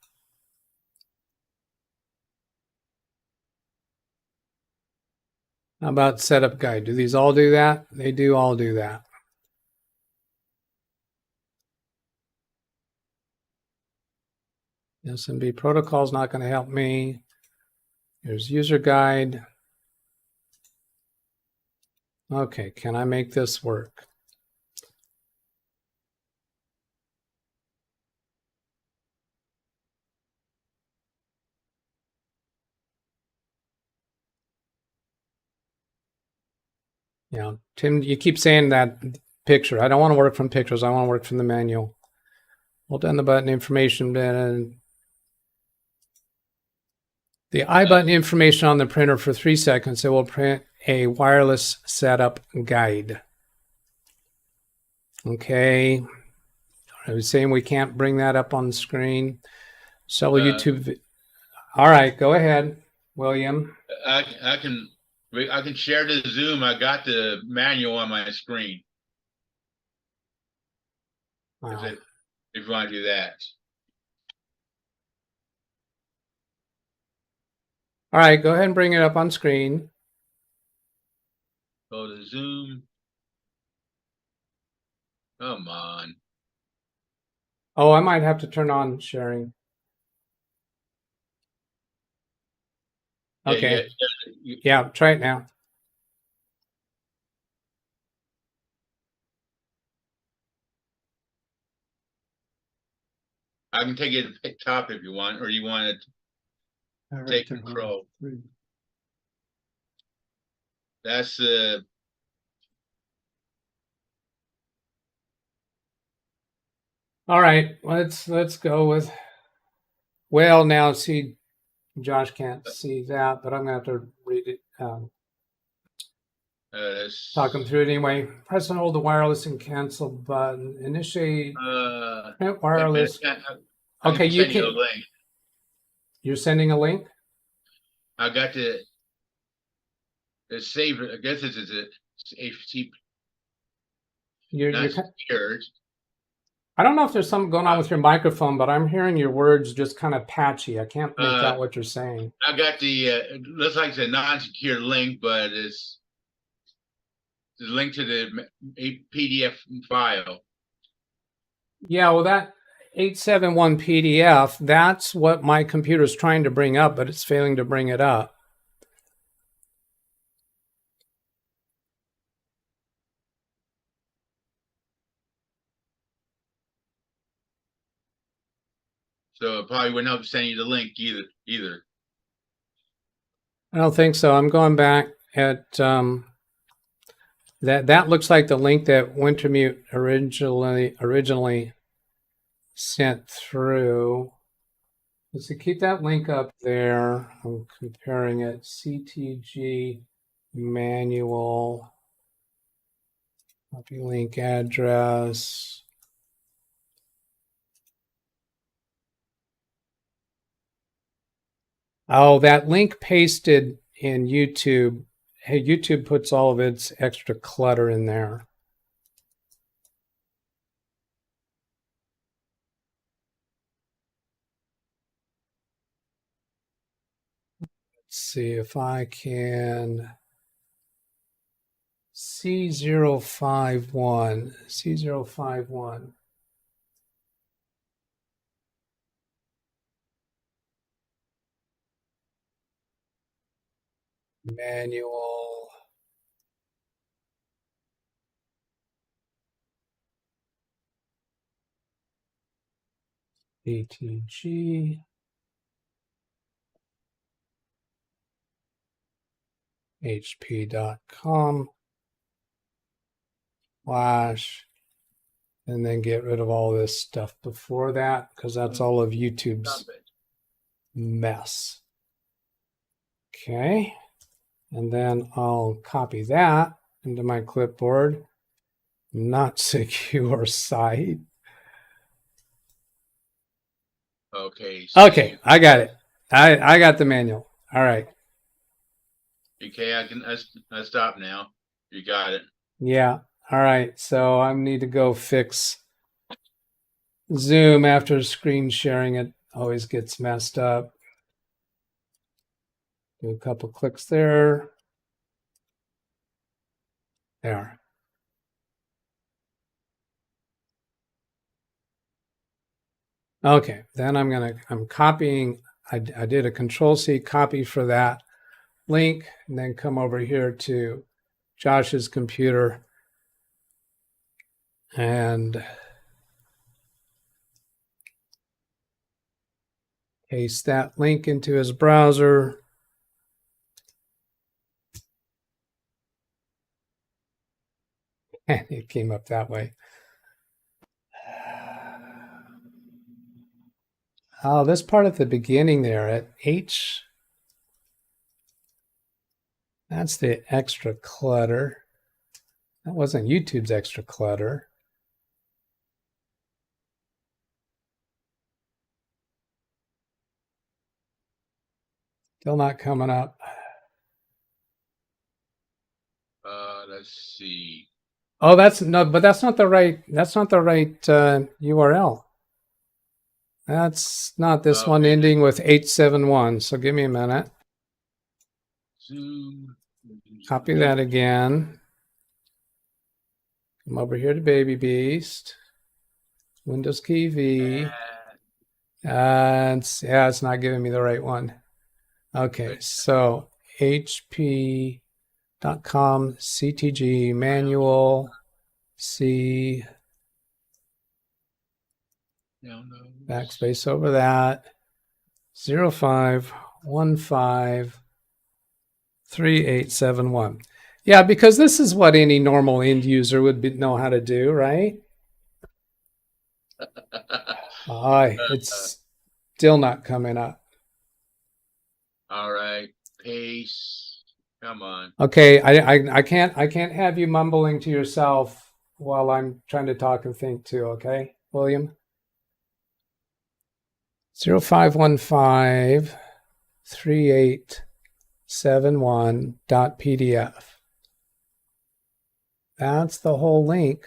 How about setup guide? Do these all do that? They do all do that. SMB protocol is not going to help me. Here's user guide. Okay, can I make this work? Yeah, Tim, you keep saying that picture. I don't want to work from pictures. I want to work from the manual. Hold down the button information and the I button information on the printer for 3 seconds. It will print a wireless setup guide. Okay. I was saying we can't bring that up on the screen. Several YouTube. All right, go ahead, William. I can share the Zoom. I got the manual on my screen. Wow. If you want to do that. All right, go ahead and bring it up on screen. Go to Zoom. Come on. Oh, I might have to turn on sharing. Okay. Yeah, try it now. I can take it to the top if you want, or you want to take control. That's All right, let's go with. Well, now see, Josh can't see that, but I'm gonna have to read it. Talk him through it anyway. Press and hold the wireless and cancel button. Initiate print wireless. Okay, you can. Link. You're sending a link. I got to save. I guess it's a You're scared. I don't know if there's something going on with your microphone, but I'm hearing your words just kind of patchy. I can't make out what you're saying. I got the it looks like it's a non-secure link, but it's linked to the PDF file. Yeah, well, that 871 PDF, that's what my computer's trying to bring up, but it's failing to bring it up. So it probably wouldn't help send you the link either. I don't think so. I'm going back at that looks like the link that Wintermute originally sent through. Let's see, keep that link up there. I'm comparing it. CTG manual. Copy link address. Oh, that link pasted in YouTube. Hey, YouTube puts all of its extra clutter in there. Let's see if I can. C051. Manual. ATG. HP.com. Flash. And then get rid of all this stuff before that, because that's all of YouTube's mess. Okay. And then I'll copy that into my clipboard. Not secure site. Okay. Okay, I got it. I got the manual. All right. Okay, I stop now. You got it. Yeah. All right. So I need to go fix Zoom after screen sharing. It always gets messed up. Do a couple clicks there. There. Okay, then I'm copying. I did a Control-C copy for that link, and then come over here to Josh's computer and paste that link into his browser. It came up that way. Oh, this part at the beginning there at H, that's the extra clutter. That wasn't YouTube's extra clutter. Still not coming up. Let's see. Oh, that's no, but that's not the right URL. That's not this one Okay. ending with 871. So give me a minute. Zoom. Copy that again. Come over here to Baby Beast. Windows key V. And yeah, it's not giving me the right one. Okay, so hp.com ctg manual C backspace over that 05153871. Yeah, because this is what any normal end user would know how to do, right? It's still not coming up. All right, paste. Come on. Okay, I can't have you mumbling to yourself while I'm trying to talk and think too. Okay, William. 05153871.pdf. That's the whole link.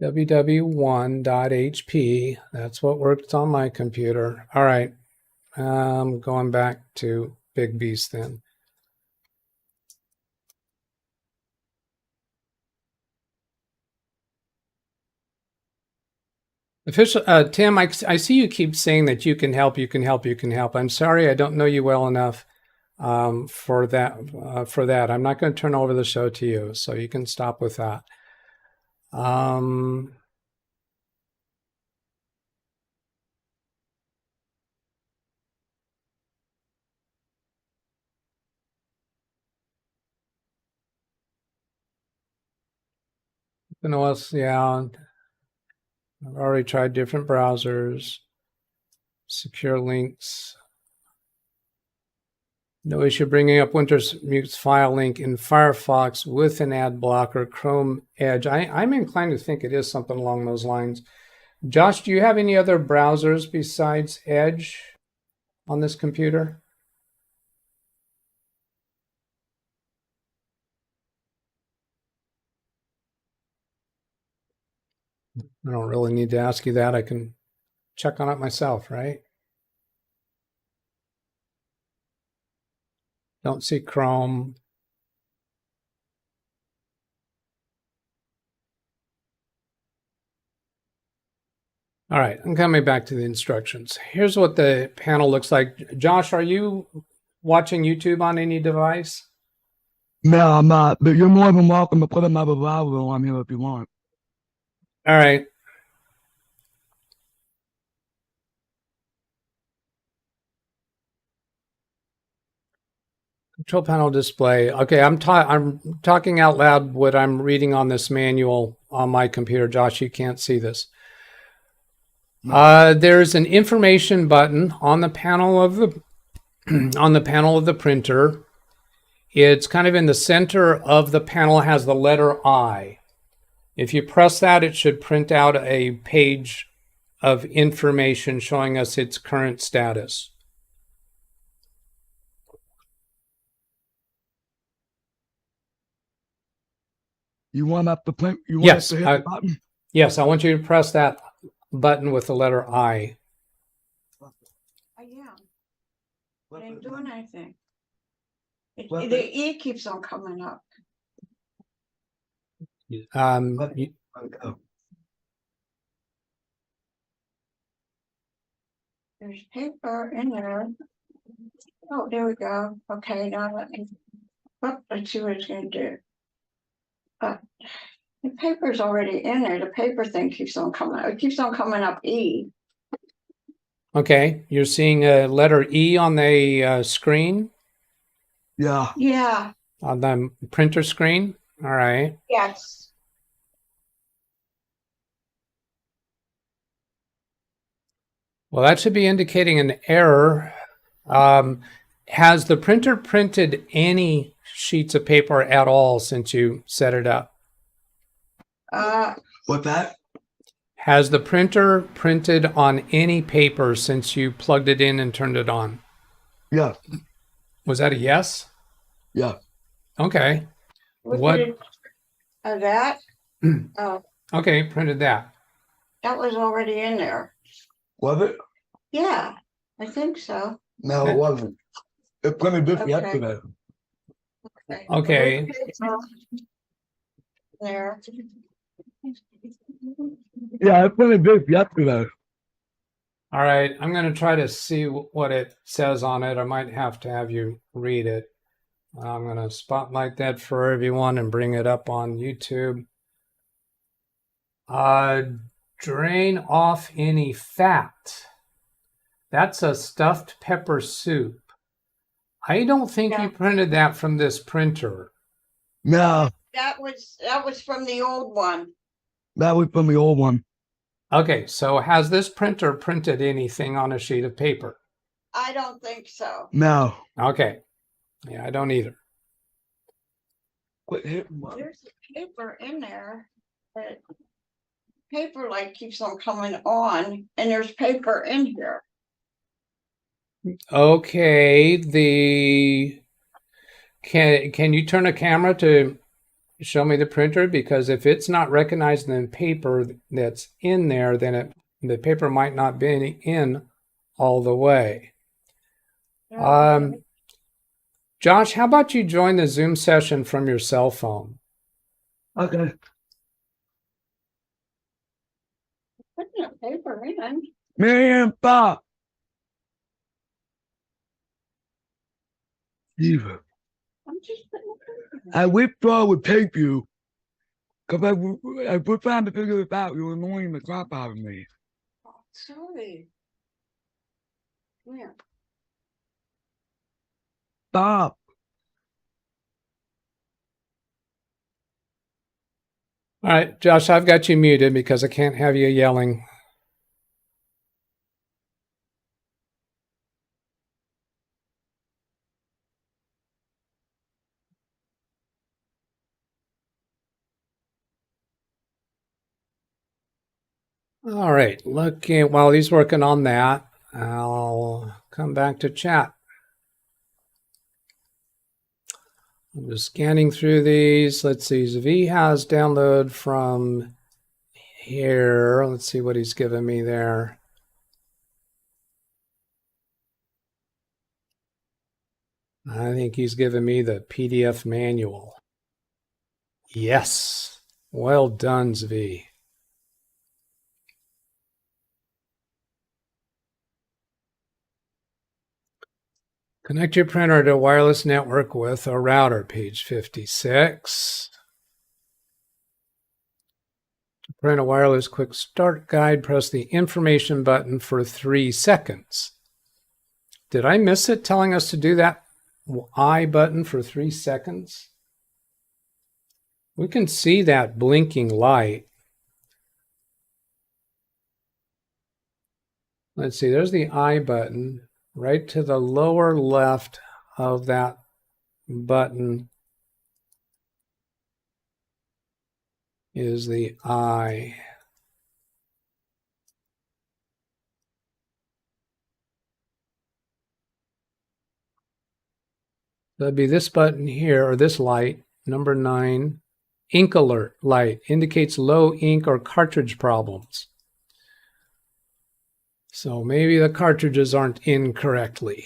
www1.hp. That's what works on my computer. All right. Going back to Big Beast then. Official Tim, I see you keep saying that you can help. I'm sorry, I don't know you well enough for that. I'm not going to turn over the show to you, so you can stop with that. Yeah, I've already tried different browsers. Secure links. No issue bringing up Wintermute's file link in Firefox with an ad blocker, Chrome, Edge. I'm inclined to think it is something along those lines. Josh, do you have any other browsers besides Edge on this computer? I don't really need to ask you that. I can check on it myself, right? Don't see Chrome. All right, I'm coming back to the instructions. Here's what the panel looks like. Josh, are you watching YouTube on any device? No, I'm not, but you're more than welcome to put another browser on here if you want. All right. Control panel display. Okay, I'm talking out loud what I'm reading on this manual on my computer. Josh, you can't see this. There's an information button on the panel of the printer. It's kind of in the center of the panel. It has the letter I. If you press that, it should print out a page of information showing us its current status. You want up the print? You want Yes, us to hit the button? Yes, I want you to press that button with the letter I. I am. It ain't doing anything. The E keeps on coming up. There's paper in there. Oh, there we go. Okay, now let's see what it's gonna do. The paper's already in there. The paper thing keeps on coming, it keeps on coming up E. Okay, you're seeing a letter E on the screen, Yeah. Yeah, on the printer screen. All right. yes. Well, that should be indicating an error. Has the printer printed any sheets of paper at all since you set it up? What's that? Has the printer printed on any paper since you plugged it in and turned it on? Yeah. Was that a yes? Yeah. Okay. What? That? Oh, Okay, printed that. that was already in there. Was it? Yeah, I think so. No, it wasn't. It printed this Okay. yesterday. Okay. There. Yeah, it printed this yesterday. All right. I'm going to try to see what it says on it. I might have to have you read it. I'm going to spotlight that for everyone and bring it up on YouTube. Drain off any fat. That's a stuffed pepper soup. I don't think Yeah. you printed that from this printer. No, That was from the old one. that was from the old one. Okay, so has this printer printed anything on a sheet of paper? I don't think so. No. Okay. Yeah, I don't either. Quit hitting one. There's a paper in there, but paper like keeps on coming on, and there's paper in here. Okay, can you turn a camera to show me the printer? Because if it's not recognizing the paper that's in there, then the paper might not be in all the way. Josh, how about you join the Zoom session from your cell phone? Okay. Putting the paper in. Marianne, Bob. Eva, I'm just putting the paper in. I withdraw would take you. Because I was trying to figure it out. You're annoying the crap out of me. Oh, sorry. Yeah. Stop. All right, Josh, I've got you muted because I can't have you yelling. All right, while he's working on that, I'll come back to chat. I'm just scanning through these. Let's see, Zvi has download from here. Let's see what he's given me there. I think he's given me the PDF manual. Yes. Well done, Zvi. Connect your printer to a wireless network with a router, page 56. To print a wireless quick start guide, press the information button for 3 seconds. Did I miss it telling us to do that I button for 3 seconds? We can see that blinking light. Let's see, there's the I button. Right to the lower left of that button is the I. That'd be this button here, or this light, number 9. Ink alert light indicates low ink or cartridge problems. So maybe the cartridges aren't in correctly.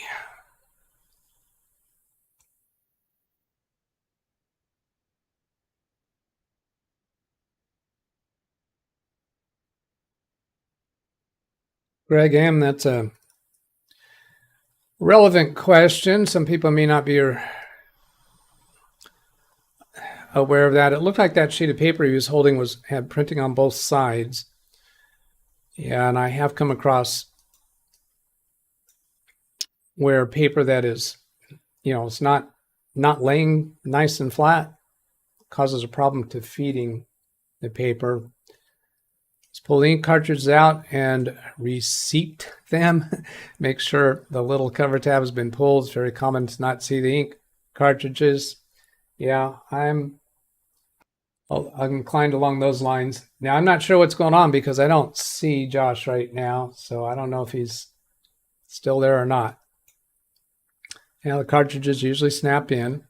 Greg M., that's a Relevant question. Some people may not be aware of that. It looked like that sheet of paper he was holding had printing on both sides. Yeah, and I have come across where paper that is, it's not laying nice and flat causes a problem to feeding the paper. Let's pull the ink cartridges out and reseat them. Make sure the little cover tab has been pulled. It's very common to not see the ink cartridges. Yeah, I'm inclined along those lines. Now, I'm not sure what's going on because I don't see Josh right now, so I don't know if he's still there or not. Now, the cartridges usually snap in.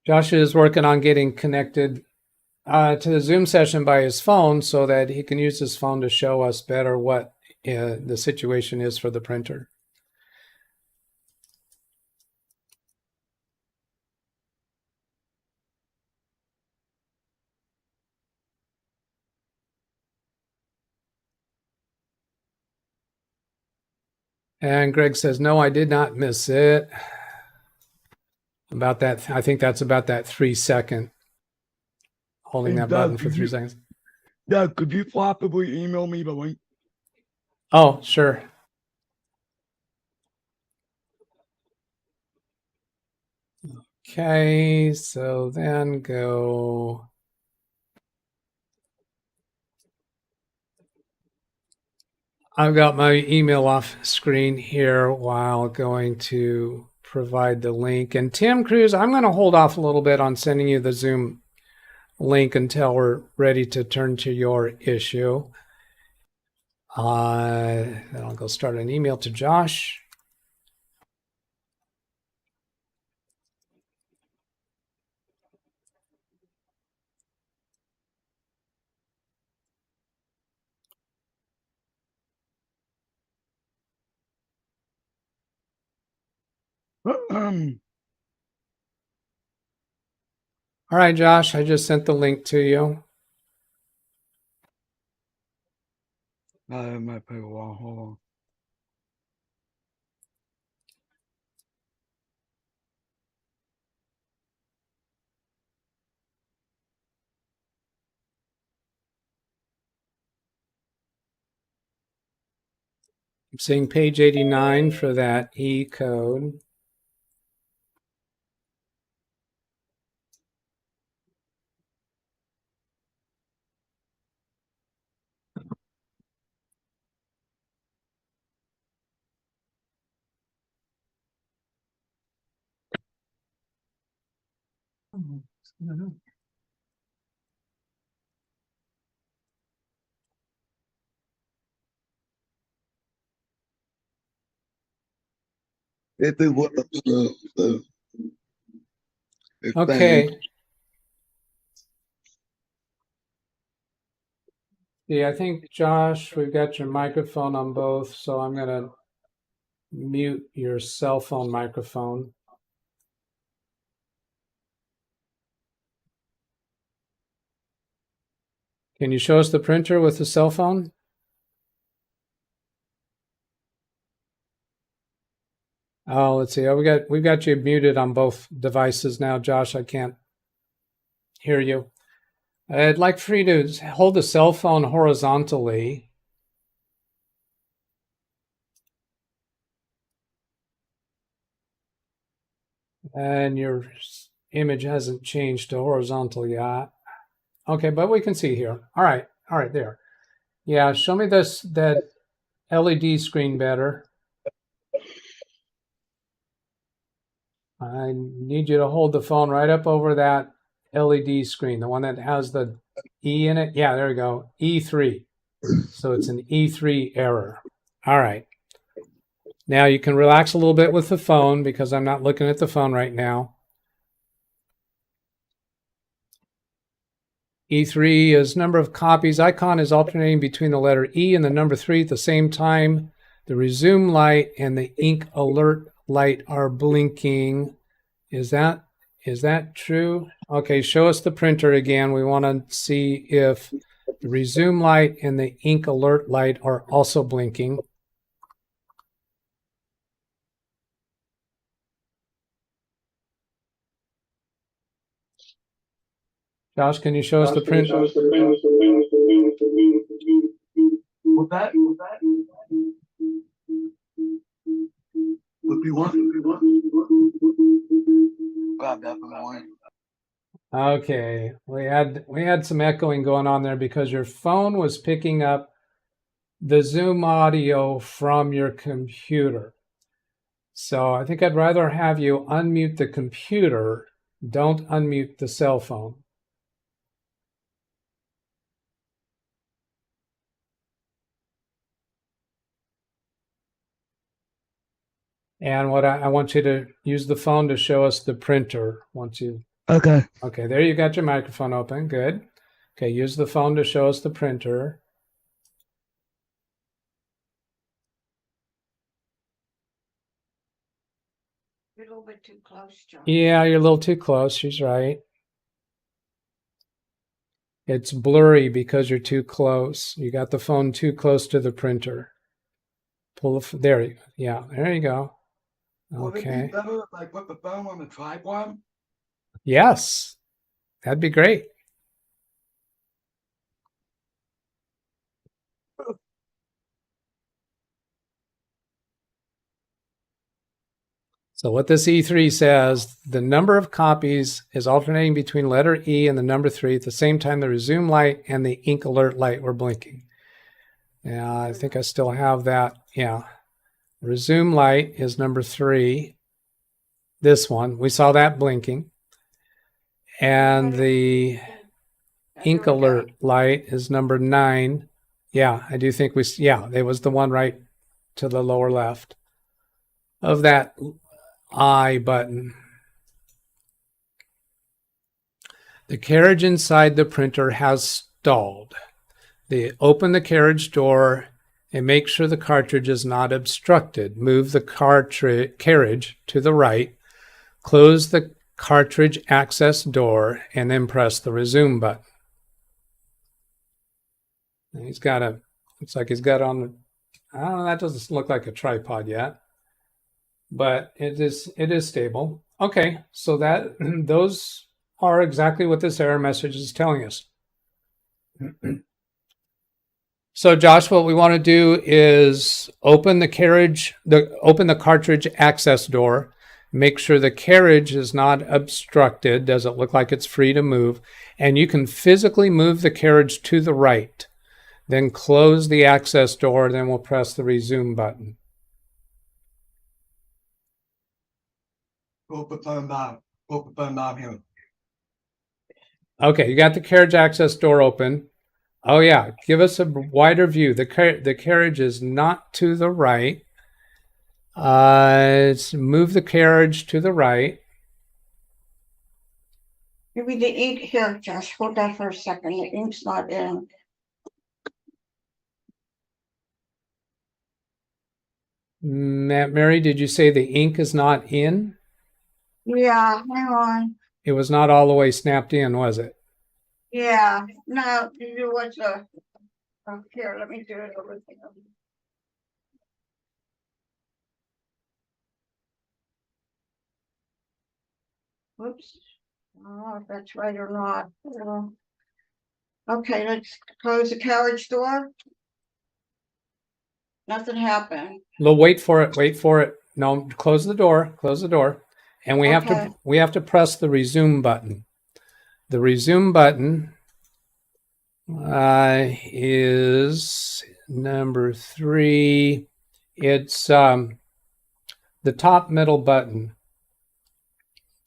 Josh is working on getting connected to the Zoom session by his phone so that he can use his phone to show us better what the situation is for the printer. And Greg says, no, I did not miss it. About that, I think that's about that 3 second. Holding Hey, that Doug, button for 3 seconds. Doug, could you possibly email me the link? Oh, sure. Okay, so then go. I've got my email off screen here while going to provide the link. And Tim Cruz, I'm going to hold off a little bit on sending you the Zoom link until we're ready to turn to your issue. Then I'll go start an email to Josh. All right, Josh, I just sent the link to you. It might take a while. Hold on. I'm seeing page 89 for that E code. Okay. Yeah, I think, Josh, we've got your microphone on both, so I'm going to mute your cell phone microphone. Can you show us the printer with the cell phone? Oh, let's see. Oh, we've got you muted on both devices now, Josh. I can't hear you. I'd like for you to hold the cell phone horizontally. And your image hasn't changed to horizontal yet. Okay, but we can see here. All right, there. Yeah, show me that LED screen better. I need you to hold the phone right up over that LED screen, the one that has the E in it. Yeah, there we go. E3. So it's an E3 error. All right. Now you can relax a little bit with the phone because I'm not looking at the phone right now. E3 is number of copies. Icon is alternating between the letter E and the number 3 at the same time. The resume light and the ink alert light are blinking. Is that true? Okay, show us the printer again. We want to see if The resume light and the ink alert light are also blinking. Josh, can you show us the print? What's that? What do you want? Grab that from the line. Okay, we had some echoing going on there because your phone was picking up the Zoom audio from your computer. So I think I'd rather have you unmute the computer. Don't unmute the cell phone. And what I want you to use the phone to show us the printer once you. Okay. Okay, there you got your microphone open. Good. Okay, use the phone to show us the printer. You're a little bit too close, John. Yeah, you're a little too close. She's right. It's blurry because you're too close. You got the phone too close to the printer. Pull the there. Yeah, there you go. Would it Okay. be better if I put the phone on the tripod? Yes, that'd be great. So what this E3 says, the number of copies is alternating between letter E and the number 3 at the same time the resume light and the ink alert light were blinking. Yeah, I think I still have that. Yeah. Resume light is number 3. This one, we saw that blinking. And the ink alert light is number 9. Yeah, I do think it was the one right to the lower left of that I button. The carriage inside the printer has stalled. They open the carriage door and make sure the cartridge is not obstructed. Move the carriage to the right, close the cartridge access door, and then press the resume button. And looks like he's got on, I don't know, that doesn't look like a tripod yet. But it is stable. Okay, so that those are exactly what this error message is telling us. So Josh, what we want to do is open the cartridge access door, make sure the carriage is not obstructed, doesn't look like it's free to move, and you can physically move the carriage to the right. Then close the access door, then we'll press the resume button. Put the phone down here. Okay, you got the carriage access door open. Oh yeah, give us a wider view. The carriage is not to the right. Move the carriage to the right. Maybe the ink here, Josh. Hold that for a second. The ink's not in. Mary, did you say the ink is not in? Yeah, hang on. It was not all the way snapped in, was it? Yeah, no, you was here, let me do it over there. Whoops. I don't know if that's right or not. Okay, let's close the carriage door. Nothing happened. No, wait for it. No, close the door. And we Okay. have to press the resume button. The resume button is number 3. It's the top middle button.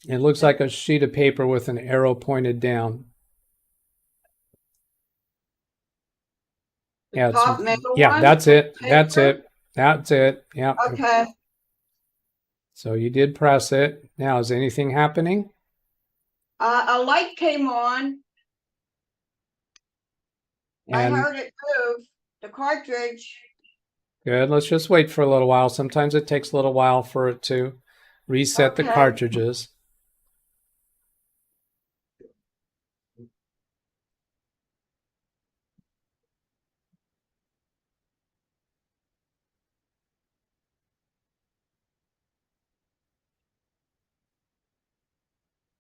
It looks like a sheet of paper with an arrow pointed down. The top middle one? That's it. Paper? That's it. Yeah. Okay. So you did press it. Now, is anything happening? A light came on. And I heard it move. The cartridge. good. Let's just wait for a little while. Sometimes it takes a little while for it to reset the Okay. cartridges.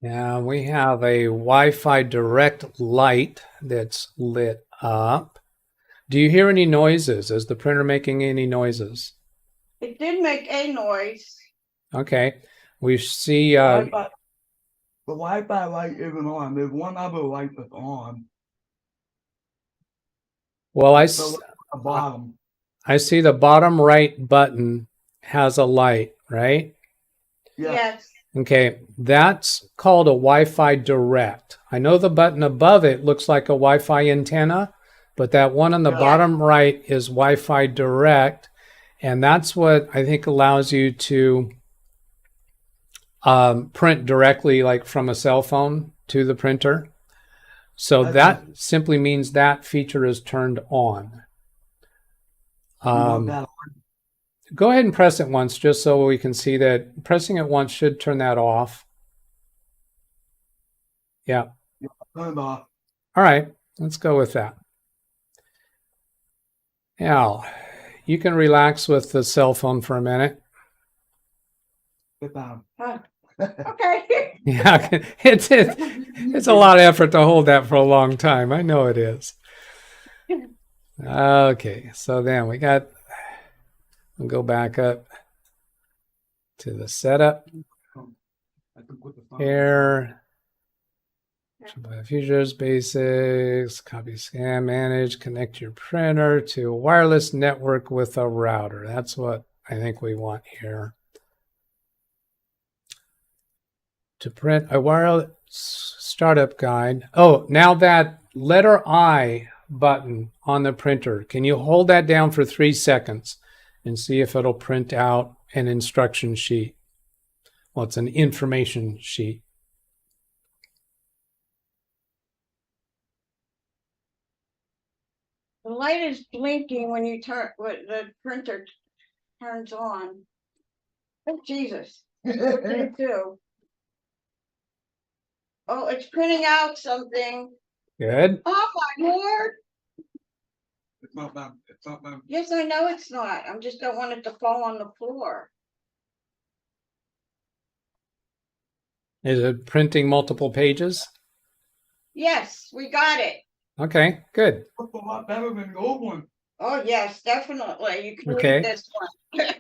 Now we have a Wi-Fi direct light that's lit up. Do you hear any noises? Is the printer making any noises? It did make a noise. Okay. We see, Wi-Fi. The Wi-Fi light isn't on. There's one other light that's on. well, The light at the bottom. I see the bottom right button has a light, right? Yeah. Yes. Okay, that's called a Wi-Fi direct. I know the button above it looks like a Wi-Fi antenna, but that one on the Yeah. bottom right is Wi-Fi direct, and that's what I think allows you to print directly, like from a cell phone to the printer. So Okay. that simply means that feature is turned on. You want that Go ahead and press it once just so we can see that. Pressing it once should turn that off. Yeah. turned off. All right. Let's go with that. Now, you can relax with the cell phone for a minute. Sit down. Huh. Okay. Yeah, it's a lot of effort to hold that for a long time. I know it is. Okay, so then we'll go back up to the setup I can put the phone- here. Features, basics, copy, scan, manage, connect your printer to a wireless network with a router. That's what I think we want here. To print a wireless startup guide. Oh, now that letter I button on the printer, can you hold that down for 3 seconds and see if it'll print out an instruction sheet? Well, it's an information sheet. The light is blinking when the printer turns on. Oh, Jesus. What did it do? Oh, it's printing out something. Good. Oh, my Lord. It's not bad. It's not bad. Yes, I know it's not. I just don't want it to fall on the floor. Is it printing multiple pages? Yes, we got it. Okay, good. Looks a lot better than the old one. Oh, yes, definitely. You can Okay. read this one.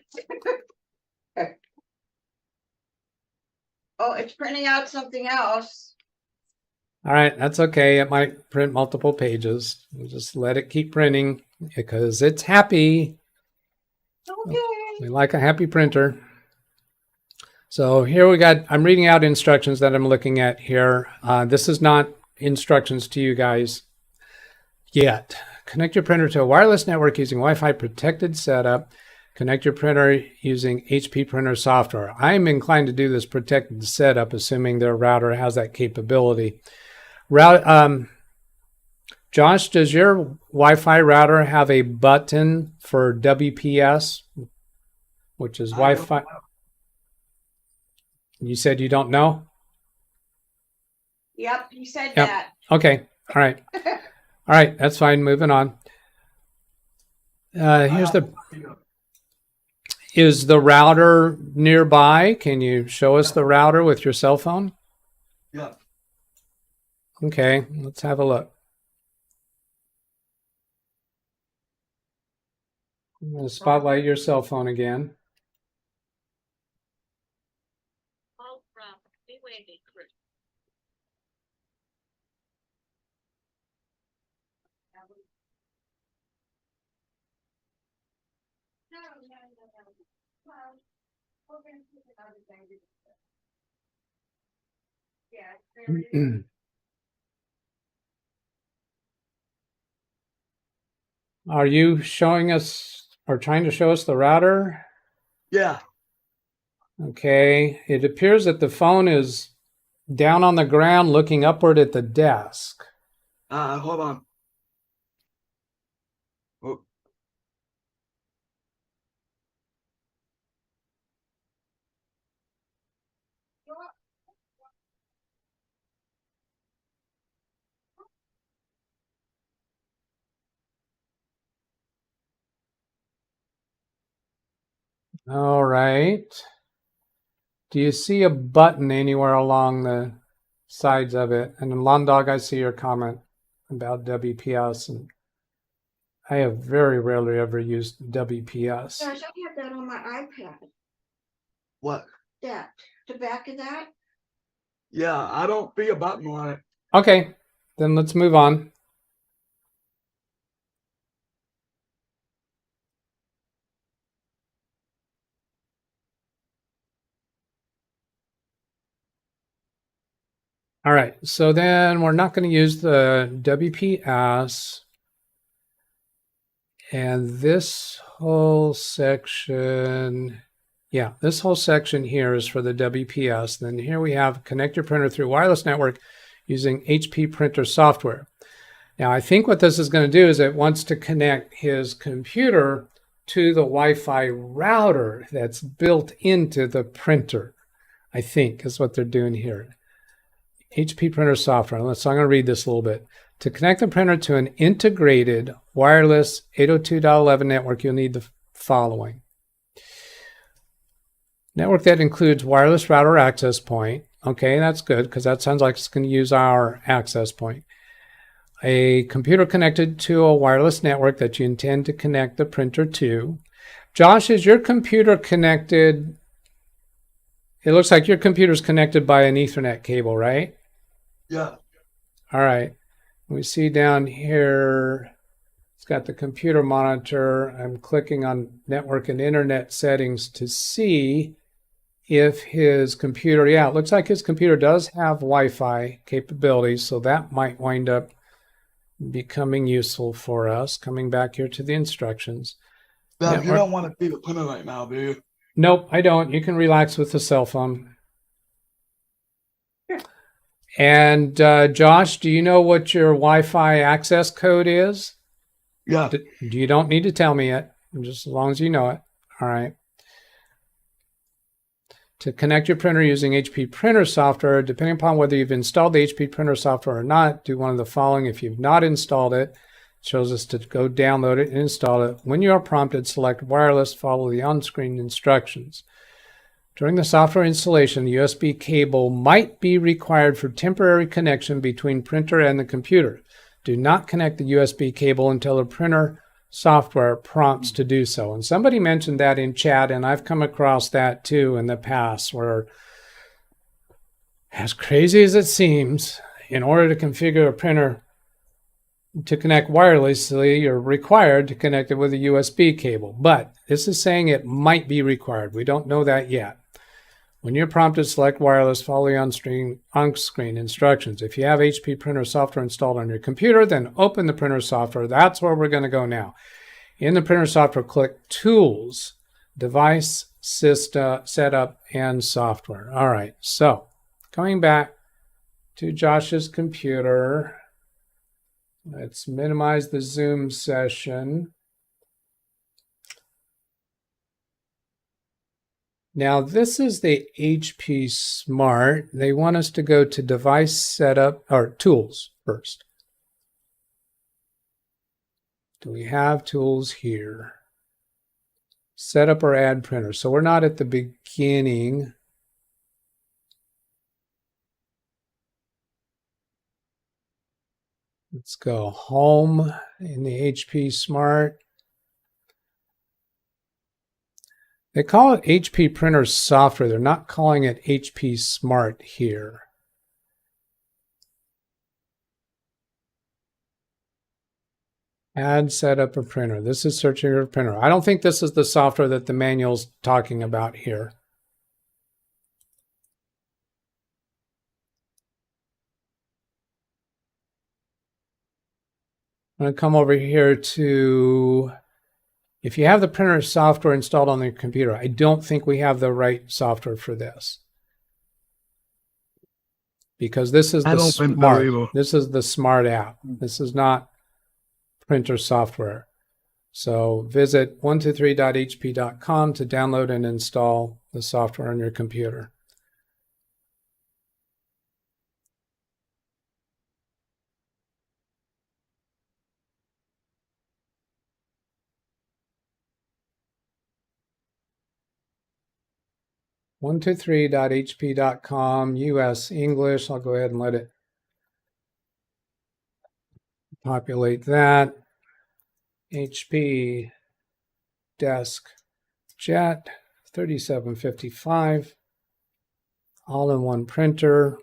Oh, it's printing out something else. All right, that's okay. It might print multiple pages. We'll just let it keep printing because it's happy. Okay. We like a happy printer. So here I'm reading out instructions that I'm looking at here. This is not instructions to you guys yet. Connect your printer to a wireless network using Wi-Fi protected setup. Connect your printer using HP printer software. I'm inclined to do this protected setup, assuming their router has that capability. Josh, does your Wi-Fi router have a button for WPS, which is Wi-Fi? You said you don't know? Yep, you said Yep. that. Okay. All right. All right. That's fine. Moving on. Is the router nearby? Can you show us the router with your cell phone? Yeah. Okay. Let's have a look. I'm going to spotlight your cell phone again. Are you showing us or trying to show us the router? Yeah. Okay. It appears that the phone is down on the ground looking upward at the desk. Hold on. Oh. All right. Do you see a button anywhere along the sides of it. And then Lawn Dog, I see your comment about WPS, and I have very rarely ever used WPS. Gosh, I have that on my iPad. What? That, the back of that. Yeah, I don't see a button on it. Okay, then let's move on. All right, so then we're not going to use the WPS. And this whole section, yeah, this whole section here is for the WPS. Then here we have connect your printer through wireless network using HP printer software. Now, I think what this is going to do is it wants to connect his computer to the Wi-Fi router that's built into the printer, I think is what they're doing here. HP printer software. So I'm going to read this a little bit. To connect the printer to an integrated wireless 802.11 network, you'll need the following. Network that includes wireless router access point. Okay, that's good because that sounds like it's going to use our access point. A computer connected to a wireless network that you intend to connect the printer to. Josh, is your computer connected? It looks like your computer's connected by an Ethernet cable, right? Yeah. All right. We see down here, it's got the computer monitor. I'm clicking on network and internet settings to see if his computer, yeah, it looks like his computer does have Wi-Fi capabilities, so that might wind up becoming useful for us. Coming back here to the instructions. Now, you don't want to see the printer right now, do you? Nope, I don't. You can relax with the cell phone. And Josh, do you know what your Wi-Fi access code is? Yeah. You don't need to tell me it, just as long as you know it. All right. To connect your printer using HP printer software, depending upon whether you've installed the HP printer software or not, do one of the following. If you've not installed it, it shows us to go download it and install it. When you are prompted, select wireless, follow the on-screen instructions. During the software installation, the USB cable might be required for temporary connection between printer and the computer. Do not connect the USB cable until the printer software prompts to do so. And somebody mentioned that in chat, and I've come across that too in the past, where, as crazy as it seems, in order to configure a printer to connect wirelessly, you're required to connect it with a USB cable. But this is saying it might be required. We don't know that yet. When you're prompted, select wireless, follow the on-screen instructions. If you have HP printer software installed on your computer, then open the printer software. That's where we're going to go now. In the printer software, click Tools, Device, System, Setup, and Software. All right, so coming back to Josh's computer, let's minimize the Zoom session. Now, this is the HP Smart. They want us to go to Device Setup, or Tools first. Do we have tools here? Setup or add printer. So we're not at the beginning. Let's go Home in the HP Smart. They call it HP Printer Software. They're not calling it HP Smart here. Add setup a printer. This is searching for a printer. I don't think this is the software that the manual's talking about here. I'm going to come over here to, if you have the printer software installed on your computer, I don't think we have the right software for this. Because this is the Smart. This is the Smart app. This is not printer software. So visit 123.hp.com to download and install the software on your computer. 123.hp.com, US English. I'll go ahead and let it populate that. HP Desk Jet 3755, all-in-one printer.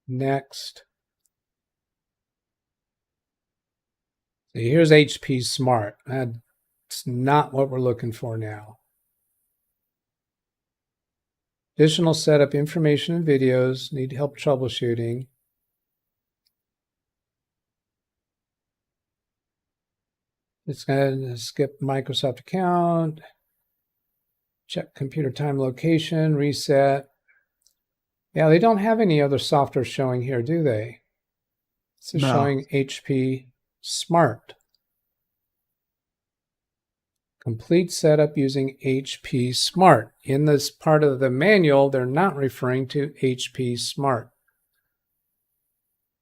Next. So here's HP Smart. That's not what we're looking for now. Additional setup information and videos. Need help troubleshooting. It's going to skip Microsoft account. Check computer time location. Reset. Yeah, they don't have any other software showing here, do they? This is No. showing HP Smart. Complete setup using HP Smart. In this part of the manual, they're not referring to HP Smart.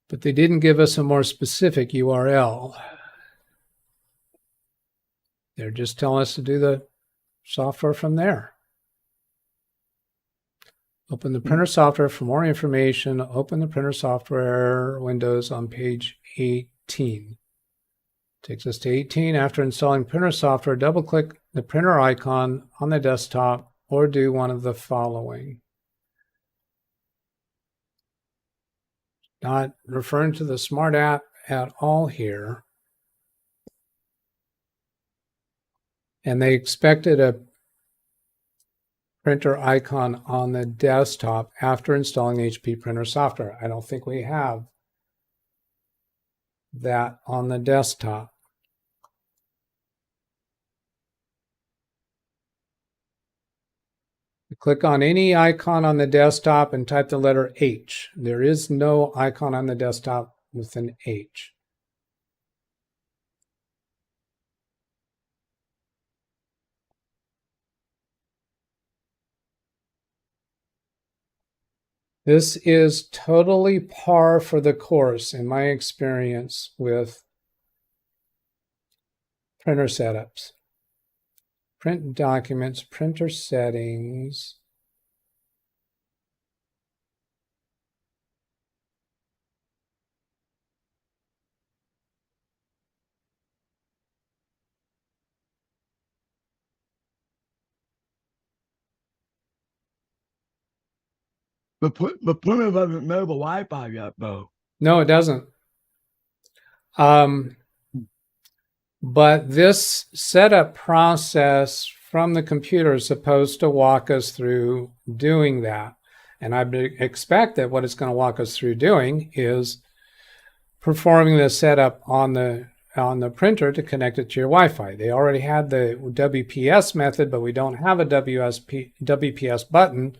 But they didn't give us a more specific URL. They're just telling us to do the software from there. Open the printer software for more information. Open the printer software windows on page 18. Takes us to 18. After installing printer software, double-click the printer icon on the desktop or do one of the following. Not referring to the Smart app at all here. And they expected a printer icon on the desktop after installing HP printer software. I don't think we have that on the desktop. Click on any icon on the desktop and type the letter H. There is no icon on the desktop with an H. This is totally par for the course in my experience with printer setups. Print documents, printer settings. The printer doesn't know the Wi-Fi yet, though. No, it doesn't. But this setup process from the computer is supposed to walk us through doing that. And I expect that what it's going to walk us through doing is performing the setup on the printer to connect it to your Wi-Fi. They already had the WPS method, but we don't have a WPS button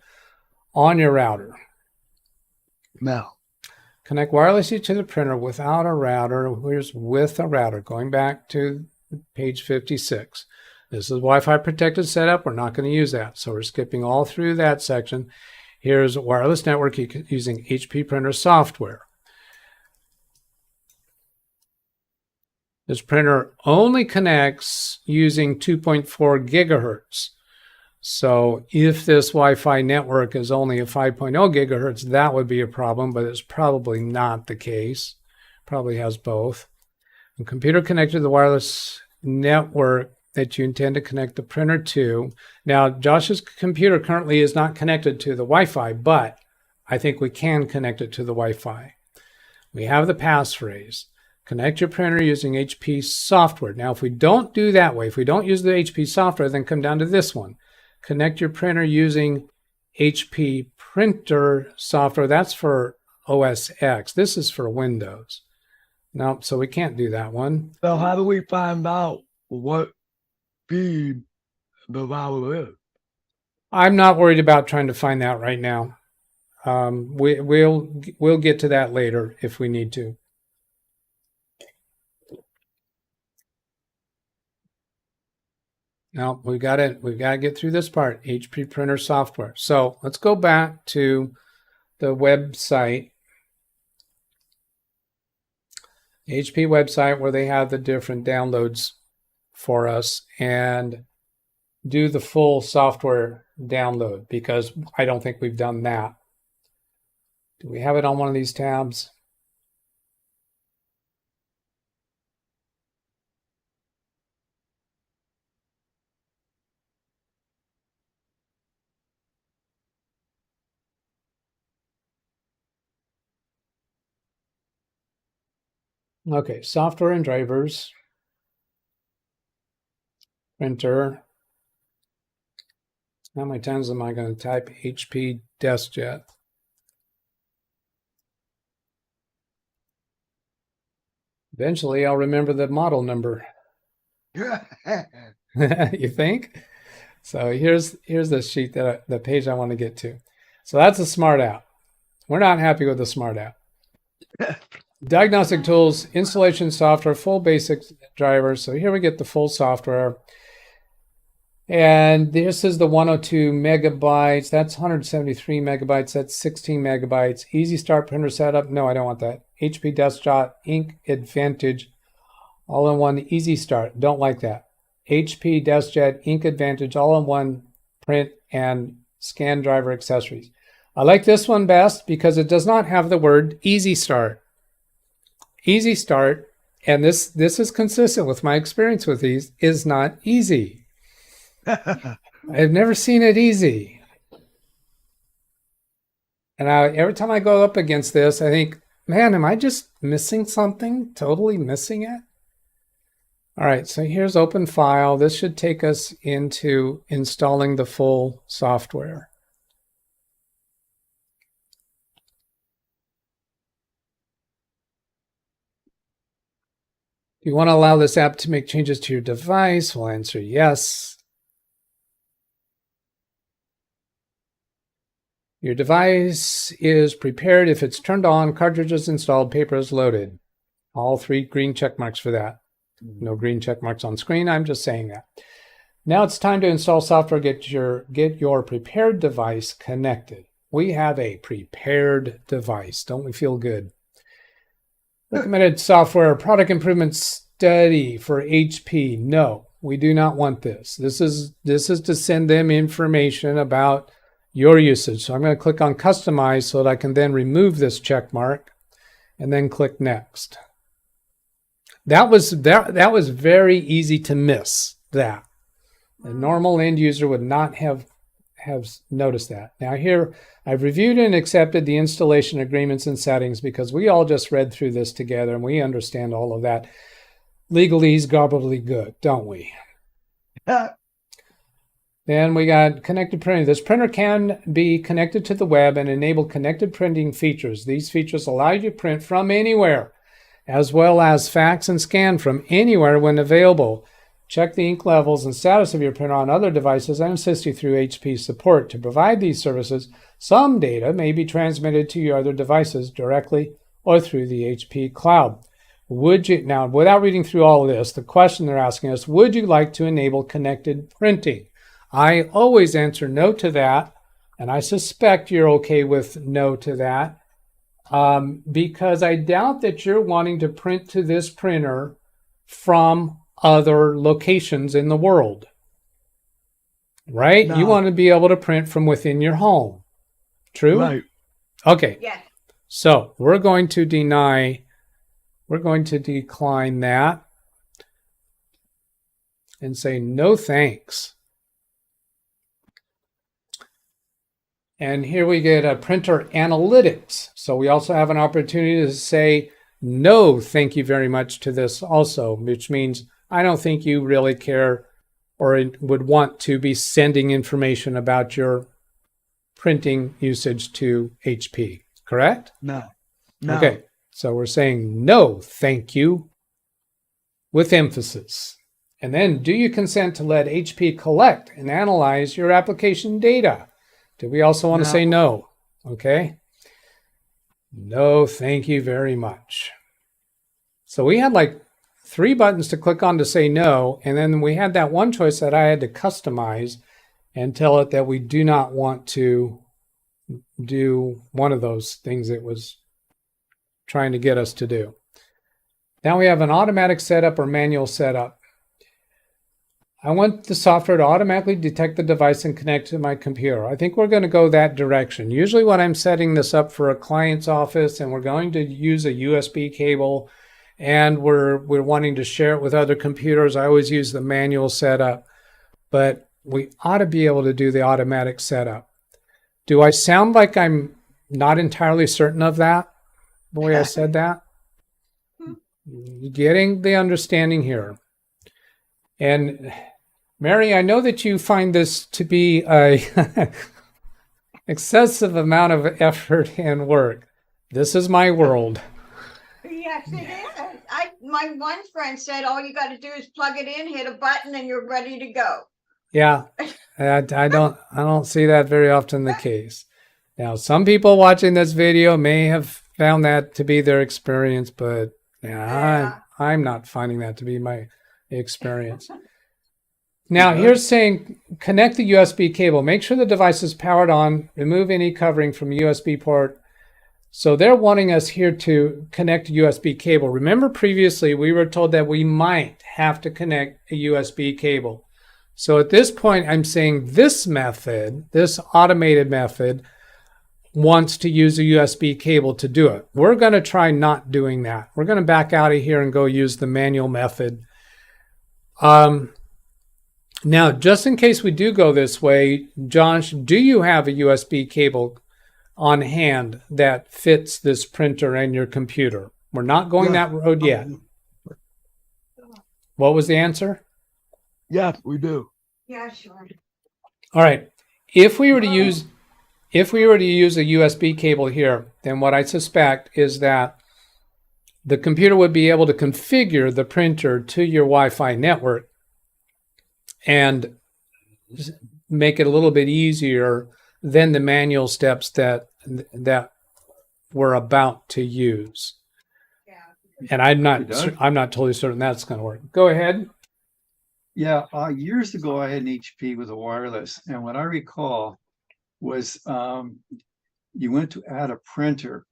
on your router. No. Connect wirelessly to the printer without a router. Here's with a router. Going back to page 56. This is Wi-Fi protected setup. We're not going to use that. So we're skipping all through that section. Here's wireless network using HP printer software. This printer only connects using 2.4 gigahertz. So if this Wi-Fi network is only a 5.0 gigahertz, that would be a problem, but it's probably not the case. Probably has both. A computer connected to the wireless network that you intend to connect the printer to. Now, Josh's computer currently is not connected to the Wi-Fi, but I think we can connect it to the Wi-Fi. We have the passphrase. Connect your printer using HP software. Now, if we don't do that way, if we don't use the HP software, then come down to this one. Connect your printer using HP printer software. That's for OS X. This is for Windows. No, so we can't do that one. So how do we find out what speed the router is? I'm not worried about trying to find that right now. We'll get to that later if we need to. Now we've got to get through this part, HP printer software. So let's go back to the website. HP website where they have the different downloads for us and do the full software download, because I don't think we've done that. Do we have it on one of these tabs? Okay, software and drivers, printer. How many times am I going to type HP DeskJet? Eventually, I'll remember the model number. You think? So here's the sheet the page I want to get to. So that's a smart app. We're not happy with the smart app. Diagnostic tools, installation software, full basic drivers. So here we get the full software. And this is the 102 megabytes. That's 173 megabytes. That's 16 megabytes. Easy start printer setup. No, I don't want that. HP Desktop Ink Advantage. All-in-one easy start. Don't like that. HP DeskJet Ink Advantage all-in-one print and scan driver accessories. I like this one best because it does not have the word easy start. Easy start, and this is consistent with my experience with these, is not easy. I've never seen it easy. And every time I go up against this, I think, man, am I just missing something? Totally missing it? All right, so here's open file. This should take us into installing the full software. Do you want to allow this app to make changes to your device? We'll answer yes. Your device is prepared if it's turned on, cartridge is installed, paper is loaded. All 3 green check marks for that. No green check marks on screen. I'm just saying that. Now it's time to install software. Get your prepared device connected. We have a prepared device. Don't we feel good? Recommended software product improvement study for HP. No, we do not want this. This is to send them information about your usage. So I'm going to click on customize so that I can then remove this check mark and then click next. That was very easy to miss that. A normal end user would not have noticed that. Now here, I've reviewed and accepted the installation agreements and settings because we all just read through this together and we understand all of that legalese gobbledygook, don't we? Then we got connected printing. This printer can be connected to the web and enable connected printing features. These features allow you to print from anywhere, as well as fax and scan from anywhere when available. Check the ink levels and status of your printer on other devices and assist you through HP support. To provide these services, some data may be transmitted to your other devices directly or through the HP cloud. Now, without reading through all of this, the question they're asking us, would you like to enable connected printing? I always answer no to that, and I suspect you're okay with no to that, because I doubt that you're wanting to print to this printer from other locations in the world, right? No. You want to be able to print from within your home. True? Right. Okay. Yeah. So we're going to decline that and say no thanks. And here we get a printer analytics. So we also have an opportunity to say no, thank you very much to this also, which means I don't think you really care or would want to be sending information about your printing usage to HP, correct? No. No. Okay, so we're saying no, thank you, with emphasis. And then, do you consent to let HP collect and analyze your application data? Do we also want to say no? Okay. No, thank you very much. So we had like 3 buttons to click on to say no, and then we had that one choice that I had to customize and tell it that we do not want to do one of those things it was trying to get us to do. Now we have an automatic setup or manual setup. I want the software to automatically detect the device and connect to my computer. I think we're going to go that direction. Usually when I'm setting this up for a client's office and we're going to use a USB cable and we're wanting to share it with other computers, I always use the manual setup. But we ought to be able to do the automatic setup. Do I sound like I'm not entirely certain of that, the way I said that? Getting the understanding here. And Mary, I know that you find this to be a excessive amount of effort and work. This is my world. Yes, it is. My one friend said, all you got to do is plug it in, hit a button, and you're ready to go. Yeah, I don't see that very often the case. Now, some people watching this video may have found that to be their experience, but I'm not finding that to be my experience. Now, here's saying connect the USB cable. Make sure the device is powered on. Remove any covering from USB port. So they're wanting us here to connect a USB cable. Remember previously we were told that we might have to connect a USB cable. So at this point, I'm saying this method, this automated method, wants to use a USB cable to do it. We're going to try not doing that. We're going to back out of here and go use the manual method. Now, just in case we do go this way, Josh, do you have a USB cable on hand that fits this printer and your computer? We're not going that road yet. What was the answer? Yes, we do. Yeah, sure. All right. If we were to use a USB cable here, then what I suspect is that the computer would be able to configure the printer to your Wi-Fi network and make it a little bit easier than the manual steps that we're about to use. Yeah. And I'm not totally certain that's going to work. Go ahead. Yeah, years ago I had an HP with a wireless, and what I recall was you went to add a printer,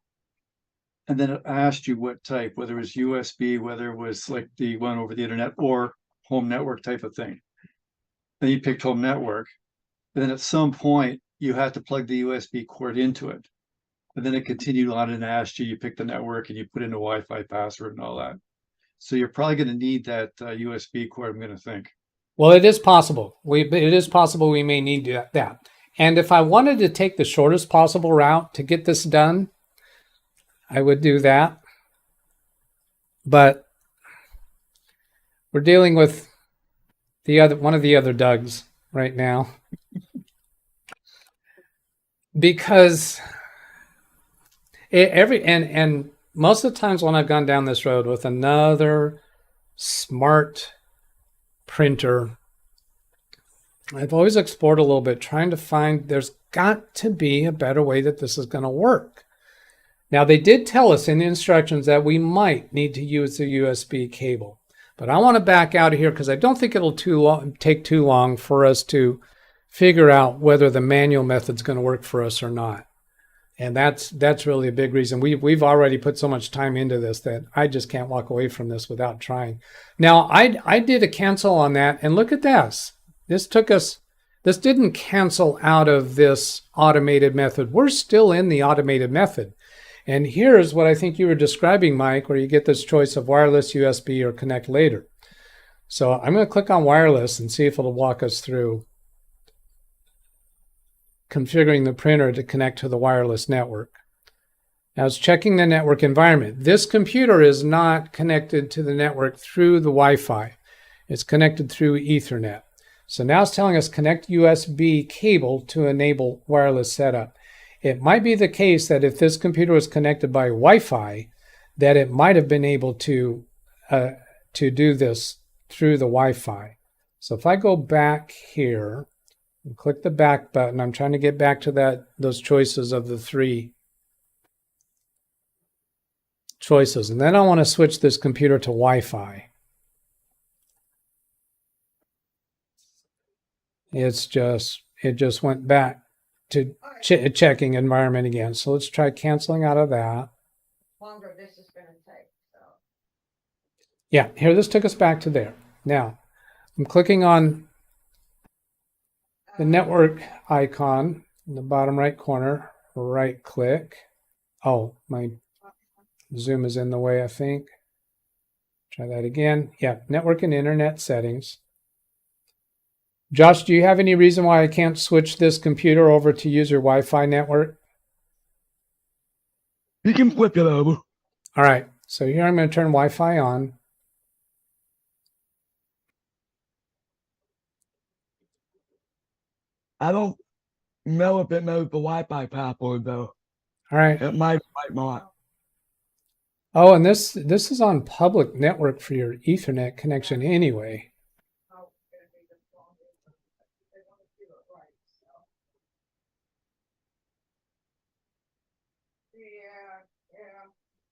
and then it asked you what type, whether it was USB, whether it was like the one over the internet or home network type of thing. Then you picked home network, and then at some point you had to plug the USB cord into it. And then it continued on and asked you, you picked the network and you put in a Wi-Fi password and all that. So you're probably going to need that USB cord, I'm going to think. Well, it is possible. It is possible we may need that. And if I wanted to take the shortest possible route to get this done, I would do that. But we're dealing with one of the other Dougs right now. Because and most of the times when I've gone down this road with another smart printer, I've always explored a little bit, trying to find there's got to be a better way that this is going to work. Now, they did tell us in the instructions that we might need to use the USB cable, but I want to back out of here because I don't think it'll take too long for us to figure out whether the manual method's going to work for us or not. And that's really a big reason. We've already put so much time into this that I just can't walk away from this without trying. Now, I did a cancel on that, and look at this. This didn't cancel out of this automated method. We're still in the automated method. And here's what I think you were describing, Mike, where you get this choice of wireless, USB, or connect later. So I'm going to click on wireless and see if it'll walk us through configuring the printer to connect to the wireless network. Now it's checking the network environment. This computer is not connected to the network through the Wi-Fi. It's connected through Ethernet. So now it's telling us connect USB cable to enable wireless setup. It might be the case that if this computer was connected by Wi-Fi, that it might have been able to do this through the Wi-Fi. So if I go back here and click the back button, I'm trying to get back to those choices of the three choices. And then I want to switch this computer to Wi-Fi. It just went back to checking environment again. So let's try canceling out of that. Longer this is going to take. So Yeah, here, this took us back to there. Now, I'm clicking on the network icon in the bottom right corner, right click. Oh, my Zoom is in the way, I think. Try that again. Yeah, network and internet settings. Josh, do you have any reason why I can't switch this computer over to use your Wi-Fi network? You can flip it over. All right, so here I'm going to turn Wi-Fi on. I don't know if it knows the Wi-Fi password though. All right. It might not. Oh, and this is on public network for your Ethernet connection anyway.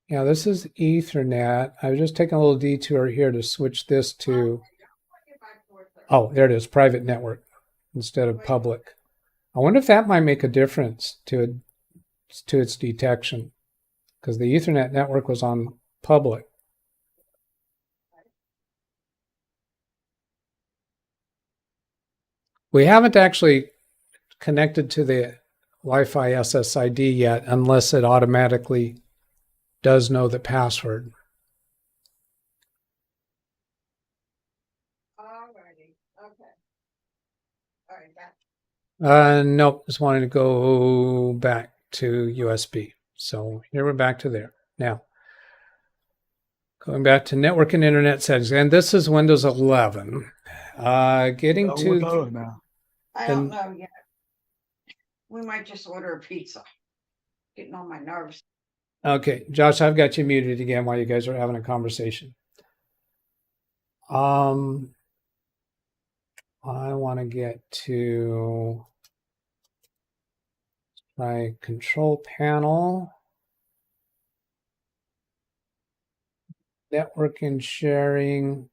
Yeah, this is Ethernet. I was just taking a little detour here to switch this to, oh, there it is, private network instead of public. I wonder if that might make a difference to its detection, because the Ethernet network was on public. We haven't actually connected to the Wi-Fi SSID yet, unless it automatically does know the password. Alrighty, okay. All right, back. Nope, just wanted to go back to USB. So here we're back to there. Now, going back to network and internet settings, and this is Windows 11. Getting to Now. I don't know yet. We might just order a pizza. Getting on my nerves. okay, Josh, I've got you muted again while you guys are having a conversation. I want to get to my control panel, network and sharing.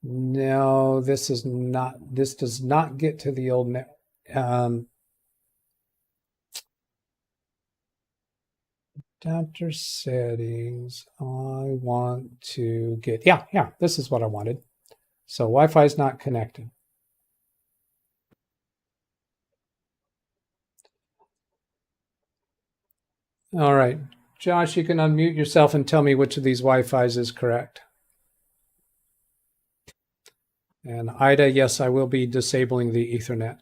No, this is not. This does not get to the old net. Adapter settings. I want to get. Yeah. This is what I wanted. So Wi-Fi is not connected. All right, Josh, you can unmute yourself and tell me which of these Wi-Fis is correct. And Ida, yes, I will be disabling the Ethernet.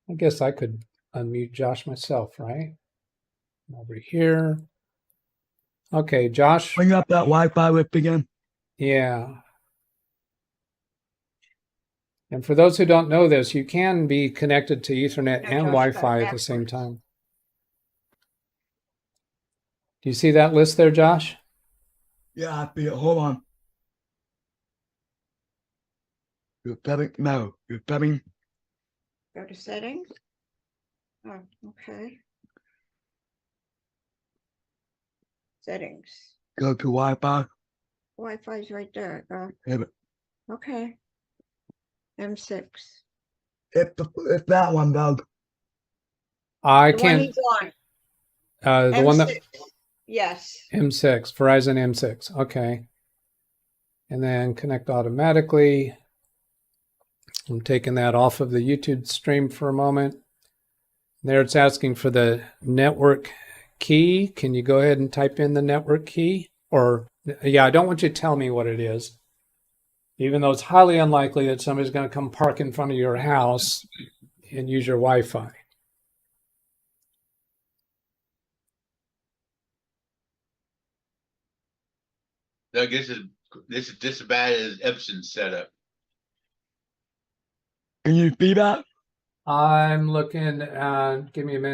I guess I could unmute Josh myself, right? Over here. Okay, Josh. Bring up that Wi-Fi list again. Yeah. And for those who don't know this, you can be connected to Ethernet and Wi-Fi at the same time. Do you see that list there, Josh? Yeah, I see it. Hold on. You're setting. No, you're setting. Go to settings. Oh, okay. Settings. Go to Wi-Fi. Wi-Fi's right there. Hit it. Okay. M6. It's that one, Doug. I The one can't. he's on. The one that M6. Yes. M6, Verizon M6. Okay. And then connect automatically. I'm taking that off of the YouTube stream for a moment. There it's asking for the network key. Can you go ahead and type in the network key? Or, yeah, I don't want you to tell me what it is. Even though it's highly unlikely that somebody's going to come park in front of your house and use your Wi-Fi. Doug, this is just as bad as Epson's setup. Can you see that? I'm looking, give me a minute.